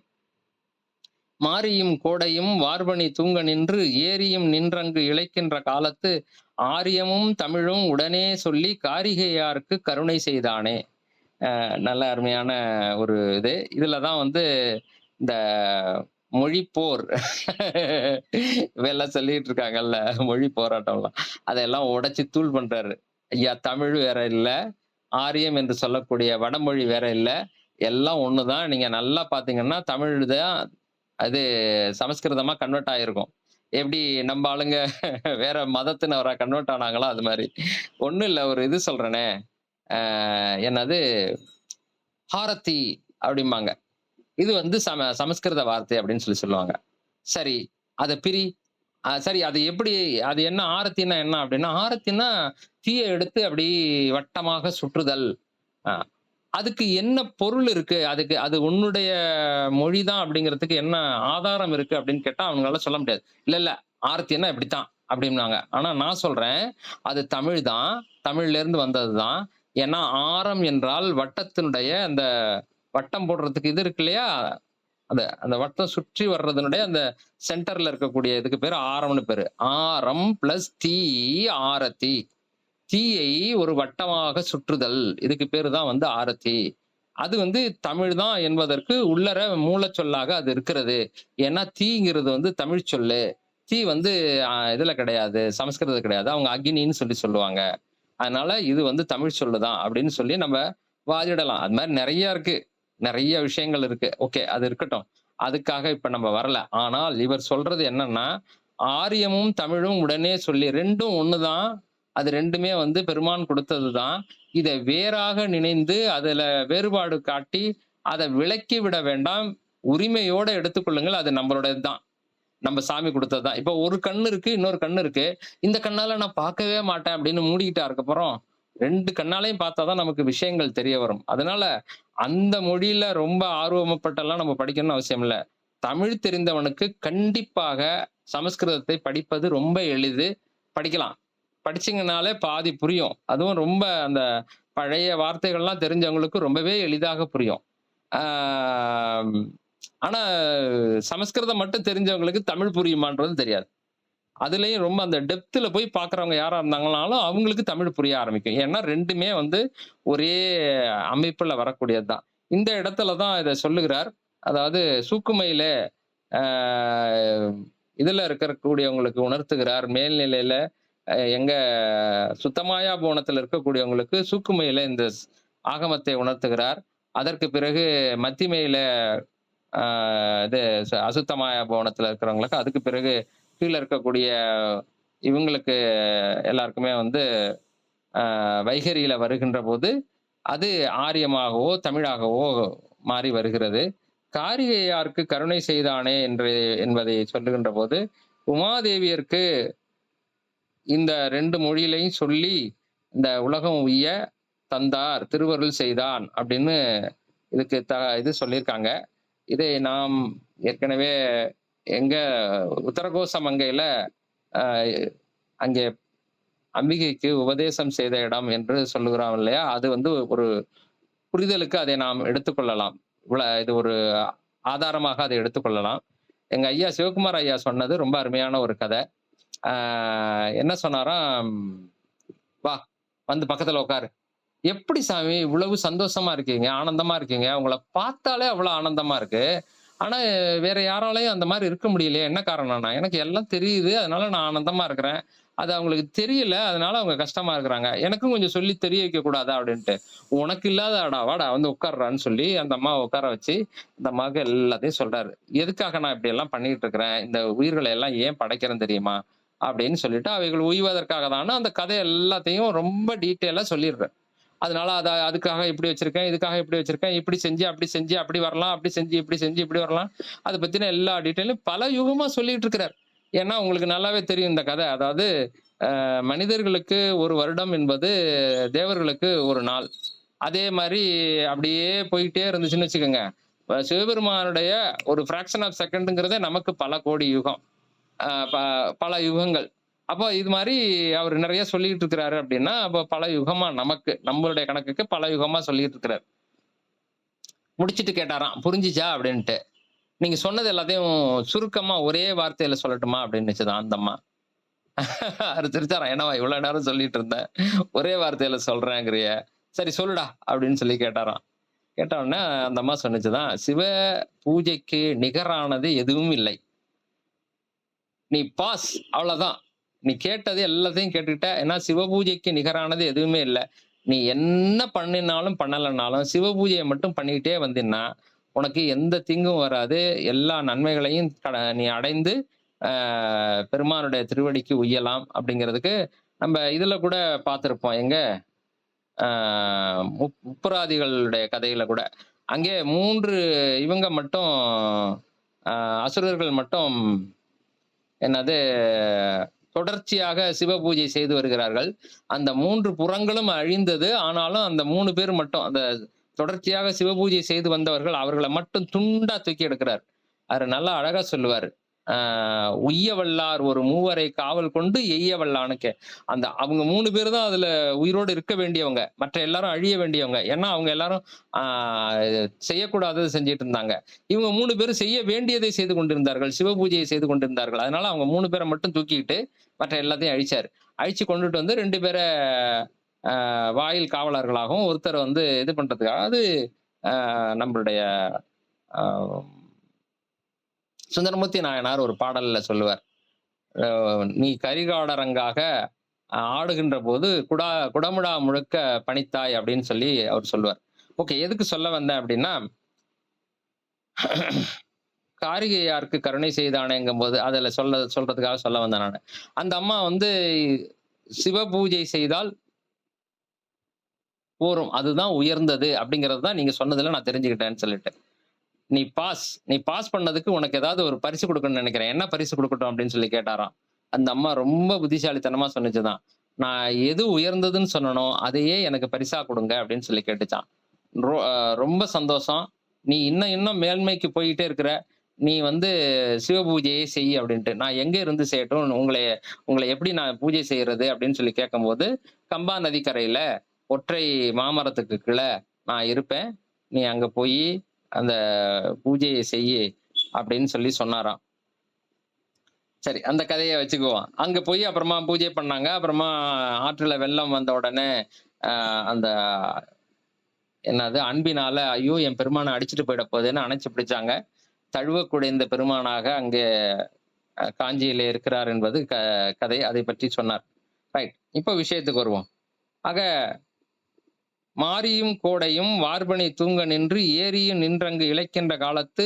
மாரியும் கோடையும் வார்பணி தூங்க நின்று ஏரியும் நின்றங்கு இழைக்கின்ற காலத்து ஆரியமும் தமிழும் உடனே சொல்லி காரிகையாருக்கு கருணை செய்தானே. நல்ல அருமையான ஒரு இதுலதான் இந்த மொழி போர் இதெல்லாம் சொல்லிட்டு இருக்காங்கல்ல, மொழி போராட்டம்லாம், அதெல்லாம் உடைச்சு தூள் பண்றாரு. ஐயா, தமிழ் வேற இல்ல, ஆரியம் என்று சொல்லக்கூடிய வடமொழி வேற இல்ல, எல்லாம் ஒண்ணுதான். நீங்க நல்லா பாத்தீங்கன்னா தமிழ் தான் அது சமஸ்கிருதமா கன்வெர்ட் ஆயிருக்கும். எப்படி நம்ம ஆளுங்க வேற மதத்தினவரா கன்வெர்ட் ஆனாங்களோ அது மாதிரி. ஒண்ணும் இல்ல, ஒரு சொல்றேனே, என்னது ஹாரத்தி அப்படிம்பாங்க. இது சமஸ்கிருத வார்த்தை அப்படின்னு சொல்லுவாங்க. சரி, அதை பிரி. சரி, அது எப்படி, அது என்ன ஆரத்தின்னா என்ன அப்படின்னா, ஆரத்தின்னா தீயை எடுத்து அப்படி வட்டமாக சுற்றுதல். அதுக்கு என்ன பொருள் இருக்கு, அது உன்னுடைய மொழிதான் அப்படிங்கிறதுக்கு என்ன ஆதாரம் இருக்கு அப்படின்னு கேட்டா அவங்களால சொல்ல முடியாது. இல்ல ஆரத்தின்னா இப்படித்தான் அப்படின்னாங்க. ஆனா நான் சொல்றேன், அது தமிழ் தான், தமிழ்ல இருந்து வந்ததுதான். ஏன்னா ஆரம் என்றால் வட்டத்தினுடைய அந்த வட்டம் போடுறதுக்கு இருக்கு இல்லையா, அந்த வட்டம் சுற்றி வர்றதுனுடைய அந்த சென்டர்ல இருக்கக்கூடிய இதுக்கு பேரு ஆரம்னு பேரு. ஆரம் பிளஸ் தீ ஆரத்தி. தீயை ஒரு வட்டமாக சுற்றுதல். இதுக்கு பேரு தான் வந்து ஆரத்தி. அது வந்து தமிழ் தான் என்பதற்கு உள்ளர மூலச்சொல்லாக அது இருக்கிறது. ஏன்னா தீங்கிறது வந்து தமிழ் சொல்லு. தீ வந்து இதுல கிடையாது. சமஸ்கிருதத்துல கிடையாது. அவங்க அக்னின்னு சொல்லுவாங்க. அதனால இது வந்து தமிழ் சொல்லு தான் அப்படின்னு சொல்லி நம்ம வாதிடலாம். அது மாரி நெறைய இருக்கு. நெறைய விஷயங்கள் இருக்கு. ஓகே. அது இருக்கட்டும். அதுக்காக இப்ப நம்ம வரல. ஆனால் இவர் சொல்றது என்னன்னா, ஆரியமும், தமிழும் உடனே சொல்லி 2ம் ஒண்ணு தான். அது 2மே வந்து பெருமான் கொடுத்தது தான். இத வேறாக நினைந்து அதுல வேறுபாடு காட்டி, அத விலக்கி விட வேண்டாம். உரிமையோட எடுத்துக்கொள்ளுங்கள். அது நம்மளுடையது தான். நம்ம சாமி குடுத்தது தான். இப்ப ஒரு கண்ணு இருக்கு, இன்னொரு கண்ணு இருக்கு. இந்த கண்ணால நான் பார்க்கவே மாட்டேன் அப்படின்னு மூடிக்கிட்டா அதுக்கப்புறம், 2 கண்ணாலயும் பார்த்தா தான் நமக்கு விஷயங்கள் தெரிய வரும். அதனால அந்த மொழியில ரொம்ப ஆர்வமப்பட்டெல்லாம் நம்ம படிக்கணும்னு அவசியம் இல்ல. தமிழ் தெரிந்தவனுக்கு கண்டிப்பாக சமஸ்கிருதத்தை படிப்பது ரொம்ப எளிது. படிக்கலாம். படிச்சீங்கனாலே பாதி புரியும். அதுவும் ரொம்ப அந்த பழைய வார்த்தைகள்லாம் தெரிஞ்சவங்களுக்கு ரொம்பவே எளிதாக புரியும். ஆ ஆனா சமஸ்கிருதம் மட்டும் தெரிஞ்சவங்களுக்கு தமிழ் புரியுமான்றது தெரியாது. அதுலயும் ரொம்ப அந்த டெப்த்ல போய் பார்க்குறவங்க யாரா இருந்தாங்கனாலும், அவங்களுக்கு தமிழ் புரிய ஆரம்பிக்கும். ஏன்னா 2மே வந்து ஒரே அமைப்புல வரக்கூடியது தான். இந்த இடத்துல தான் இத சொல்லுகிறார். அதாவது சூக்குமையிலே ஆ இதுல இருக்கக்கூடியவங்களுக்கு உணர்த்துகிறார். மேல்நிலையில எங்க சுத்தமாயா போனத்துல இருக்கக்கூடியவங்களுக்கு சூக்குமையில இந்த ஆகமத்தை உணர்த்துகிறார். அதற்கு பிறகு மத்திமையில ஆ இது அசுத்தமாயா போனத்துல இருக்கிறவங்களுக்கு, அதுக்கு பிறகு கீழ இருக்கக்கூடிய இவங்களுக்கு எல்லாருக்குமே வந்து வைகரியில வருகின்றபோது, அது ஆரியமாகவோ, தமிழாகவோ மாறி வருகிறது. காரிகையார்க்கு கருணை செய்தானே என்பதை சொல்லுகின்ற போது, உமாதேவியருக்கு இந்த 2 மொழியிலையும் சொல்லி, இந்த உலகம் உய்ய தந்தார், திருவருள் செய்தான் அப்படின்னு இதுக்கு இது சொல்லியிருக்காங்க. இதை நாம் ஏற்கனவே எங்க உத்தரகோச மங்கையில அ அங்கே அம்பிகைக்கு உபதேசம் செய்த இடம் என்று சொல்லுகிறோம் இல்லையா? அது வந்து ஒரு புரிதலுக்கு அதை நாம் எடுத்துக்கொள்ளலாம். இது ஒரு ஆதாரமாக அதை எடுத்துக்கொள்ளலாம். எங்க ஐயா சிவகுமார் ஐயா சொன்னது ரொம்ப அருமையான ஒரு கதை. ஆ என்ன சொன்னாராம், "வா வந்து பக்கத்துல உட்காரு. எப்படி சாமி இவ்வளவு சந்தோஷமா இருக்கீங்க? ஆனந்தமா இருக்கீங்க. உங்கள பார்த்தாலே அவ்வளவு ஆனந்தமா இருக்கு. ஆனா வேற யாராலயும் அந்த மாரி இருக்க முடியலையே. என்ன காரணம்னா, எனக்கு எல்லாம் தெரியுது. அதனால நான் ஆனந்தமா இருக்கிறேன். அது அவங்களுக்கு தெரியல. அதனால அவங்க கஷ்டமா இருக்கிறாங்க. எனக்கும் கொஞ்சம் சொல்லி தெரிய வைக்க கூடாதா?" அப்படின்ட்டு. "உனக்கு இல்லாதடா வாடா வந்து உட்காருடான்னு" சொல்லி அந்த அம்மாவ உட்கார வச்சு, அந்த அம்மாவுக்கு எல்லாத்தையும் சொல்றாரு. "எதுக்காக நான் இப்படி எல்லாம் பண்ணிட்டு இருக்கிறேன்? இந்த உயிர்களை எல்லாம் ஏன் படைக்கிறேன் தெரியுமா?" அப்படின்னு சொல்லிட்டு, அவைகள் உய்வதற்காக தான்னு அந்த கதை எல்லாத்தையும் ரொம்ப டீட்டெயிலா சொல்லிடுறாரு. அதனால அதுக்காக இப்படி வச்சிருக்கேன், இதுக்காக இப்படி வச்சிருக்கேன், இப்படி செஞ்சு, அப்படி செஞ்சு, அப்படி வரலாம், அப்படி செஞ்சு, இப்படி செஞ்சு, இப்படி வரலாம். அத பத்தின எல்லா டீட்டெயிலும் பல யுகமா சொல்லிட்டு இருக்கிறார். ஏன்னா, உங்களுக்கு நல்லாவே தெரியும் இந்த கதை. அதாவது மனிதர்களுக்கு 1 வருடம் என்பது தேவர்களுக்கு 1 நாள். அதே மாரி அப்படியே போயிட்டே இருந்துச்சுன்னு வச்சுக்கோங்க. சிவபெருமானுடைய ஒரு ஃபிராக்ஷன் ஆஃப் செகண்ட்ங்கிறதே நமக்கு பல கோடி யுகம். அ ப பல யுகங்கள். அப்போ இது மாரி அவரு நெறைய சொல்லிட்டு இருக்கிறாரு அப்படின்னா, அப்ப பல யுகமா நமக்கு, நம்மளுடைய கணக்குக்கு பல யுகமா சொல்லிட்டு இருக்கிறாரு. முடிச்சுட்டு கேட்டாராம், "புரிஞ்சுச்சா?" அப்படின்ட்டு. "நீங்க சொன்னது எல்லாத்தையும் சுருக்கமா ஒரே வார்த்தையில சொல்லட்டுமா?" அப்படின்னுச்சுதாம் அந்த அம்மா. அவரு சிரிச்சாராம். "என்னம்மா இவ்வளவு நேரம் சொல்லிட்டு இருந்தேன். ஒரே வார்த்தையில சொல்றேங்கிறியே. சரி சொல்லுடா" அப்படின்னு சொல்லி கேட்டாராம். கேட்ட உடனே அந்த அம்மா சொன்னுச்சுதாம், "சிவ பூஜைக்கு நிகரானது எதுவும் இல்லை. நீ பாஸ் அவ்வளவுதான். நீ கேட்டது எல்லாத்தையும் கேட்டுக்கிட்ட. ஏன்னா சிவபூஜைக்கு நிகரானது எதுவுமே இல்ல. நீ என்ன பண்ணினாலும் பண்ணலனாலும் சிவபூஜைய மட்டும் பண்ணிக்கிட்டே வந்தீன்னா, உனக்கு எந்த தீங்கும் வராது. எல்லா நன்மைகளையும் நீ அடைந்து ஆ பெருமானுடைய திருவடிக்கு உய்யலாம்." அப்படிங்கிறதுக்கு நம்ம இதுல கூட பார்த்திருப்போம். எங்க ஆ முப்புராதிகளுடைய கதையில கூட. அங்கே 3 இவங்க மட்டும் அ அசுரர்கள் மட்டும் என்னது தொடர்ச்சியாக சிவபூஜை செய்து வருகிறார்கள். அந்த 3 புறங்களும் அழிந்தது. ஆனாலும் அந்த 3 பேர் மட்டும் அந்த தொடர்ச்சியாக சிவபூஜை செய்து வந்தவர்கள், அவர்கள மட்டும் துண்டா தூக்கி எடுக்கிறார். அவரு நல்லா அழகா சொல்லுவாரு. "உய்ய வல்லார் ஒரு மூவரை காவல் கொண்டு எய்ய வல்லானுக்கு." அந்த அவங்க 3 பேர் தான் அதுல உயிரோடு இருக்க வேண்டியவங்க. மற்ற எல்லாரும் அழிய வேண்டியவங்க. ஏன்னா அவங்க எல்லாரும் ஆ செய்யக்கூடாதத செஞ்சுட்டு இருந்தாங்க. இவங்க 3 பேரும் செய்ய வேண்டியதை செய்து கொண்டிருந்தார்கள். சிவபூஜையை செய்து கொண்டிருந்தார்கள். அதனால அவங்க 3 பேர மட்டும் தூக்கிக்கிட்டு மற்ற எல்லாத்தையும் அழிச்சாரு. அழிச்சு கொண்டுட்டு வந்து 2 பேரை வாயில் காவலர்களாகவும் ஒருத்தர் வந்து இது பண்றதுக்காக அது நம்மளுடைய அஹ், சுந்தரமூர்த்தி நாயனார் ஒரு பாடல்ல சொல்லுவார். நீ கரிகாடரங்காக ஆடுகின்ற போது குடமுழா முழுக்க பணித்தாய் அப்படின்னு சொல்லி அவர் சொல்லுவார். ஓகே, எதுக்கு சொல்ல வந்தேன் அப்படின்னா, காரிகையாருக்கு கருணை செய்தானேங்கும் போது அதுல சொல்றதுக்காக சொல்ல வந்தேன் நான். அந்த அம்மா வந்து சிவ பூஜை செய்தால் போரும், அதுதான் உயர்ந்தது அப்படிங்கிறது தான் நீங்க சொன்னதுல நான் தெரிஞ்சுக்கிட்டேன்னு சொல்லிட்டு, நீ பாஸ் பண்ணதுக்கு உனக்கு ஏதாவது ஒரு பரிசு கொடுக்கணும்னு நினைக்கிறேன், என்ன பரிசு கொடுக்கட்டும் அப்படின்னு சொல்லி கேட்டாராம். அந்த அம்மா ரொம்ப புத்திசாலித்தனமா சொன்னுச்சுதான், நான் எது உயர்ந்ததுன்னு சொன்னனோ அதையே எனக்கு பரிசா கொடுங்க அப்படின்னு சொல்லி கேட்டுச்சான். ரொம்ப சந்தோஷம், நீ இன்னும் இன்னும் மேன்மைக்கு போயிட்டே இருக்கிற, நீ வந்து சிவ பூஜையை செய் அப்படின்ட்டு. நான் எங்க இருந்து செய்யட்டும், உங்களை எப்படி நான் பூஜை செய்யறது அப்படின்னு சொல்லி கேட்கும்போது, கம்பா நதிக்கரையில ஒற்றை மாமரத்துக்கு கீழே நான் இருப்பேன், நீ அங்க போய் அந்த பூஜையை செய்யு அப்படின்னு சொல்லி சொன்னாராம். சரி, அந்த கதையை வச்சுக்குவோம். அங்க போய் அப்புறமா பூஜை பண்ணாங்க. அப்புறமா ஆற்றுல வெள்ளம் வந்த உடனே அந்த என்னது அன்பினால ஐயோ என் பெருமானை அடிச்சுட்டு போயிட போகுதுன்னு அணைச்சு பிடிச்சாங்க. தழுவ குடைந்த பெருமானாக அங்கே காஞ்சியிலே இருக்கிறார் என்பது கதை. அதை பற்றி சொன்னார். ரைட், இப்போ விஷயத்துக்கு வருவோம். ஆக மாரியும் கோடையும் வார்பனை தூங்க நின்று ஏரியும் நின்றங்கு இழைக்கின்ற காலத்து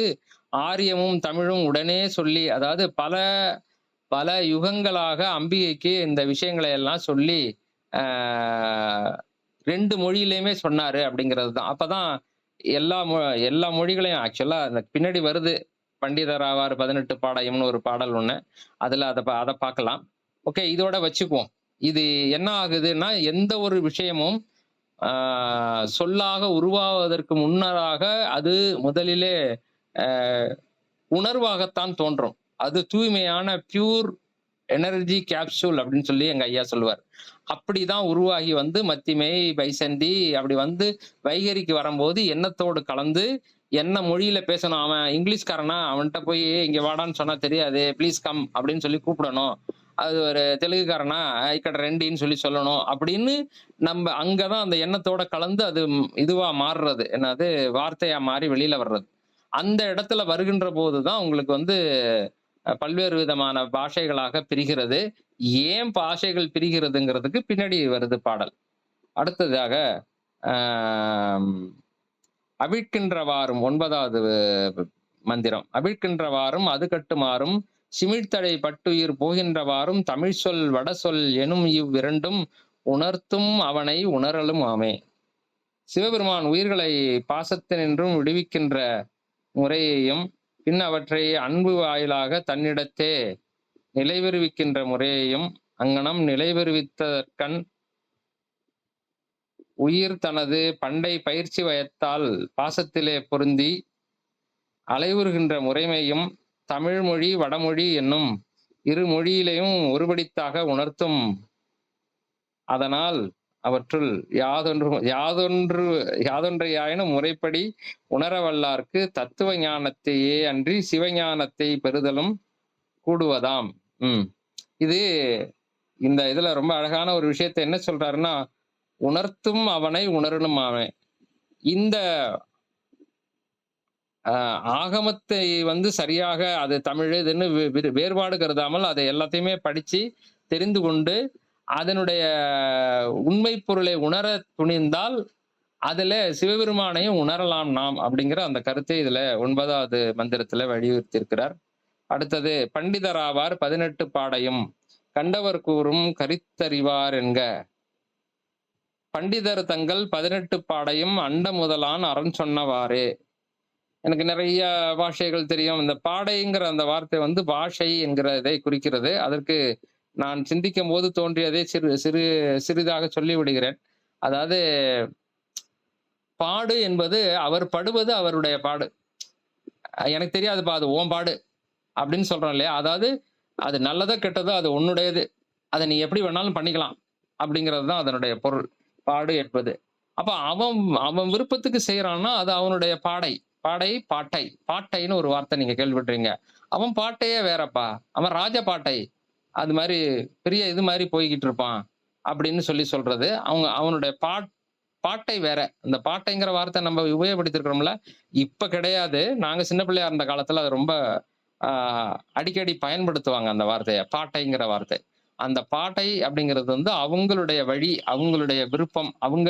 ஆரியமும் தமிழும் உடனே சொல்லி, அதாவது பல பல யுகங்களாக அம்பிகைக்கு இந்த விஷயங்களை எல்லாம் சொல்லி 2 மொழியிலையுமே சொன்னாரு அப்படிங்கிறது தான். அப்பதான் எல்லா மொழிகளையும் ஆக்சுவலா அந்த பின்னாடி வருது, பண்டிதராவார் 18 பாடயம்னு ஒரு பாடல் ஒண்ணு, அதுல அதை பார்க்கலாம். ஓகே, இதோட வச்சுக்குவோம். இது என்ன ஆகுதுன்னா, எந்த ஒரு விஷயமும் சொல்லாக உருவாவதற்கு முன்னராக அது முதலிலே உணர்வாகத்தான் தோன்றும். அது தூய்மையான பியூர் எனர்ஜி கேப்சூல் அப்படின்னு சொல்லி எங்க ஐயா சொல்லுவார். அப்படிதான் உருவாகி வந்து மத்திமை பைசந்தி அப்படி வந்து வைகரிக்கு வரும்போது எண்ணத்தோடு கலந்து என்ன மொழியில பேசணும், அவன் இங்கிலீஷ்காரனா அவன்கிட்ட போய் இங்க வாடான்னு சொன்னா தெரியாது, ப்ளீஸ் கம் அப்படின்னு சொல்லி கூப்பிடணும், அது ஒரு தெலுங்குக்காரனா ఇక్కడ ரெண்டின்னு சொல்லி சொல்லணும் அப்படின்னு நம்ம அங்கதான் அந்த எண்ணத்தோட கலந்து அது இதுவா மாறுறது, என்னது வார்த்தையா மாறி வெளியில வர்றது. அந்த இடத்துல வருகின்ற போதுதான் உங்களுக்கு வந்து பல்வேறு விதமான பாஷைகளாக பிரிகிறது. ஏன் பாஷைகள் பிரிகிறதுங்கிறதுக்கு பின்னாடி வருது பாடல். அடுத்ததாக அவிழ்க்கின்றவாறும் 9வது மந்திரம். அவிழ்க்கின்றவாறும் அது கட்டுமாறும் சிமிழ்த்தடை பட்டுயிர் போகின்றவாறும் தமிழ் சொல் வடசொல் எனும் இவ்விரண்டும் உணர்த்தும் அவனை உணரலும் ஆமே. சிவபெருமான் உயிர்களை பாசத்தினின்றும் விடுவிக்கின்ற முறையையும் பின் அவற்றை அன்பு வாயிலாக தன்னிடத்தே நிலைபெறுவிக்கின்ற முறையையும் அங்கனம் நிலைபெறுவித்தற்கண் உயிர் தனது பண்டை பயிற்சி வயத்தால் பாசத்திலே பொருந்தி அலைவுறுகின்ற முறைமையும் தமிழ் மொழி வடமொழி என்னும் இரு மொழியிலையும் ஒருபடித்தாக உணர்த்தும். அதனால் அவற்றுள் யாதொன்றையாயினும் முறைப்படி உணரவல்லார்க்கு தத்துவ ஞானத்தையே அன்றி சிவஞானத்தை பெறுதலும் கூடுவதாம். இது இந்த இதுல ரொம்ப அழகான ஒரு விஷயத்தை என்ன சொல்றாருன்னா, உணர்த்தும் அவனை உணரணும் அவன். இந்த ஆகமத்தை வந்து சரியாக அது தமிழ் இதுன்னு வேறுபாடு கருதாமல் அதை எல்லாத்தையுமே படிச்சு தெரிந்து கொண்டு அதனுடைய உண்மை பொருளை உணர துணிந்தால் அதுல சிவபெருமானையும் உணரலாம் நாம் அப்படிங்கிற அந்த கருத்தை இதுல 9வது மந்திரத்துல வலியுறுத்தி இருக்கிறார். அடுத்தது பண்டிதராவார் 18 பாடையும் கண்டவர் கூறும் கரித்தறிவார் என்க. பண்டிதர் தங்கள் 18 பாடையும் அண்ட முதலான் அரண் சொன்னவாறே. எனக்கு நிறைய பாஷைகள் தெரியும். இந்த பாடைங்கிற அந்த வார்த்தை வந்து பாஷை என்கிறதை குறிக்கிறது. அதற்கு நான் சிந்திக்கும் போது தோன்றியதை சிறிதாக சொல்லி விடுகிறேன். அதாவது பாடு என்பது அவர் படுவது அவருடைய பாடு, எனக்கு தெரியாதுப்பா அது ஓம் பாடு அப்படின்னு சொல்றோம் இல்லையா. அதாவது அது நல்லதோ கெட்டதோ அது உன்னுடையது, அதை நீ எப்படி வேணாலும் பண்ணிக்கலாம் அப்படிங்கிறது தான் அதனுடைய பொருள், பாடு என்பது. அப்ப அவன் விருப்பத்துக்கு செய்யறான்னா அது அவனுடைய பாடை. பாட்டைன்னு ஒரு வார்த்தை நீங்க கேள்விப்பட்டிருங்க. அவன் பாட்டையே வேறப்பா, அவன் ராஜ பாட்டை, அது மாதிரி பெரிய இது மாதிரி போய்கிட்டு இருப்பான் அப்படின்னு சொல்லி சொல்றது. அவனுடைய பாட்டை வேற. அந்த பாட்டைங்கிற வார்த்தை நம்ம உபயோகப்படுத்தியிருக்கிறோம்ல, இப்ப கிடையாது. நாங்க சின்ன பிள்ளையா இருந்த காலத்துல அது ரொம்ப ஆ அடிக்கடி பயன்படுத்துவாங்க அந்த வார்த்தைய. பாட்டைங்கிற வார்த்தை. அந்த பாட்டை அப்படிங்கிறது வந்து அவங்களுடைய வழி, அவங்களுடைய விருப்பம், அவங்க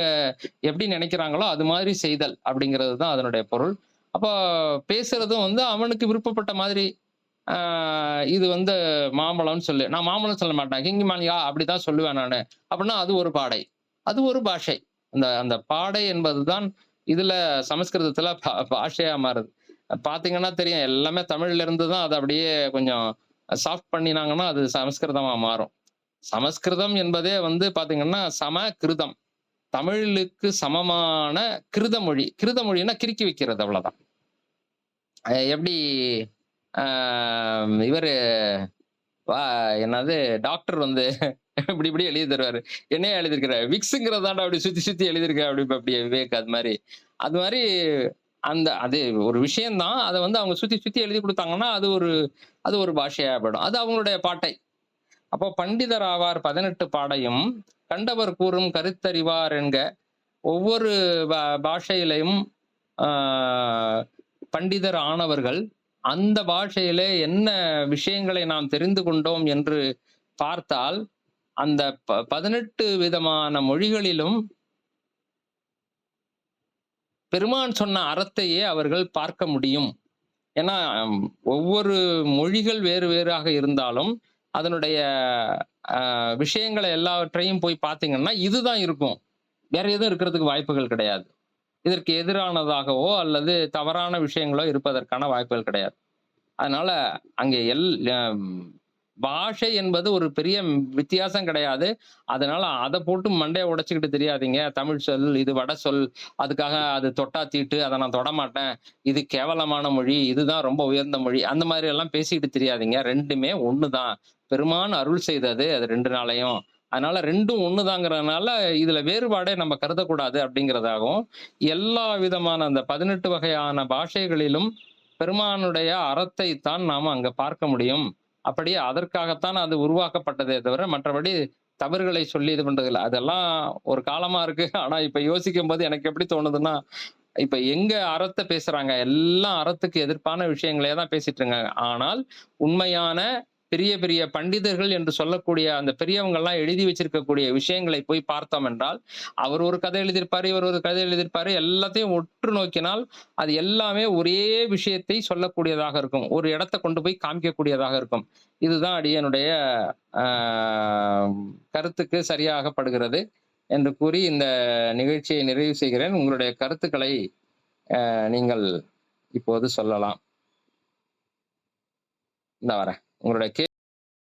எப்படி நினைக்கிறாங்களோ அது மாதிரி செய்தல் அப்படிங்கிறது தான் அதனுடைய பொருள். அப்போ பேசுறதும் வந்து அவனுக்கு விருப்பப்பட்ட மாதிரி, ஆ இது வந்து மாம்பழம்னு சொல்லு. நான் மாம்பழம் சொல்ல மாட்டேன். கிங்கிமாலியா அப்படிதான் சொல்லுவேன் நானு. அப்படின்னா அது ஒரு பாடை. அது ஒரு பாஷை. அந்த அந்த பாடை என்பதுதான் இதுல சமஸ்கிருதத்துல பாஷையா மாறுது. பார்த்தீங்கன்னா தெரியும். எல்லாமே தமிழ்ல இருந்து தான் அத அப்படியே கொஞ்சம் சாஃப்ட் பண்ணினாங்கன்னா, அது சமஸ்கிருதமா மாறும். சமஸ்கிருதம் என்பதே வந்து பார்த்தீங்கன்னா, சமகிருதம். தமிழுக்கு சமமான கிருத மொழி. கிருத மொழின்னா கிறுக்கி வைக்கிறது அவ்வளவுதான். எப்படி ஆ இவரு வா என்னது டாக்டர் வந்து இப்படி இப்படி எழுதி தருவாரு. என்னையா எழுதியிருக்கிற? விக்ஸ்ங்கிறதாண்டா அப்படி சுத்தி சுத்தி எழுதியிருக்க அப்படிம்பாப்டி விவேக் அது மாரி. அது மாரி அது ஒரு விஷயம் தான். அத வந்து அவங்க சுத்தி சுத்தி எழுதி குடுத்தாங்கன்னா, அது ஒரு பாஷையா போயிடும். அது அவங்களுடைய பாட்டை. அப்போ பண்டிதர் ஆவார் 18 பாடையும் கண்டவர் கூறும் கருத்தறிவார் என்க ஒவ்வொரு பாஷையிலையும் ஆ பண்டிதர் ஆனவர்கள் அந்த பாஷையிலே என்ன விஷயங்களை நாம் தெரிந்து கொண்டோம் என்று பார்த்தால், அந்த 18 விதமான மொழிகளிலும் பெருமான் சொன்ன அறத்தையே அவர்கள் பார்க்க முடியும். ஏன்னா, ஒவ்வொரு மொழிகள் வேறு வேறாக இருந்தாலும், அதனுடைய விஷயங்கள எல்லாவற்றையும் போய் பார்த்தீங்கன்னா, இதுதான் இருக்கும். வேற எதுவும் இருக்கிறதுக்கு வாய்ப்புகள் கிடையாது. இதற்கு எதிரானதாகவோ, அல்லது தவறான விஷயங்களோ இருப்பதற்கான வாய்ப்புகள் கிடையாது. அதனால அங்கே பாஷை என்பது ஒரு பெரிய வித்தியாசம் கிடையாது. அதனால அத போட்டு மண்டைய உடைச்சுக்கிட்டு திரியாதீங்க. தமிழ் சொல், இது வட சொல், அதுக்காக அது தொட்டா தீட்டு, அத நான் தொடமாட்டேன். இது கேவலமான மொழி, இதுதான் ரொம்ப உயர்ந்த மொழி. அந்த மாரி எல்லாம் பேசிக்கிட்டு திரியாதீங்க. 2மே ஒண்ணுதான். பெருமான் அருள் செய்தது அது 2 நாளையும். அதனால 2ம் ஒண்ணுதாங்கிறதுனால, இதுல வேறுபாடே நம்ம கருதக்கூடாது அப்படிங்கிறதாகவும், எல்லா விதமான அந்த 18 வகையான பாஷைகளிலும் பெருமானுடைய அறத்தை தான் நாம அங்க பார்க்க முடியும். அப்படியே அதற்காகத்தான் அது உருவாக்கப்பட்டதே தவிர, மற்றபடி தவறுகளை சொல்லி இது பண்றது இல்ல. அதெல்லாம் ஒரு காலமா இருக்கு. ஆனா இப்ப யோசிக்கும்போது எனக்கு எப்படி தோணுதுன்னா, இப்ப எங்க அறத்த பேசுறாங்க? எல்லாம் அறத்துக்கு எதிர்ப்பான விஷயங்களே தான் பேசிட்டு இருக்காங்க. ஆனால் உண்மையான பெரிய பெரிய பண்டிதர்கள் என்று சொல்லக்கூடிய அந்த பெரியவங்கலாம் எழுதி வச்சிருக்கக்கூடிய விஷயங்களை போய் பார்த்தோம் என்றால், அவர் ஒரு கதை எழுதியிருப்பாரு, இவர் ஒரு கதை எழுதியிருப்பாரு. எல்லாத்தையும் உற்று நோக்கினால், அது எல்லாமே ஒரே விஷயத்தை சொல்லக்கூடியதாக இருக்கும். ஒரு இடத்த கொண்டு போய் காமிக்கக்கூடியதாக இருக்கும். இதுதான் அடியனுடைய ஆ கருத்துக்கு சரியாக படுகிறது என்று கூறி இந்த நிகழ்ச்சியை நிறைவு செய்கிறேன். உங்களுடைய கருத்துக்களை நீங்கள் இப்போது சொல்லலாம். இந்தா வரேன். உங்களுடைய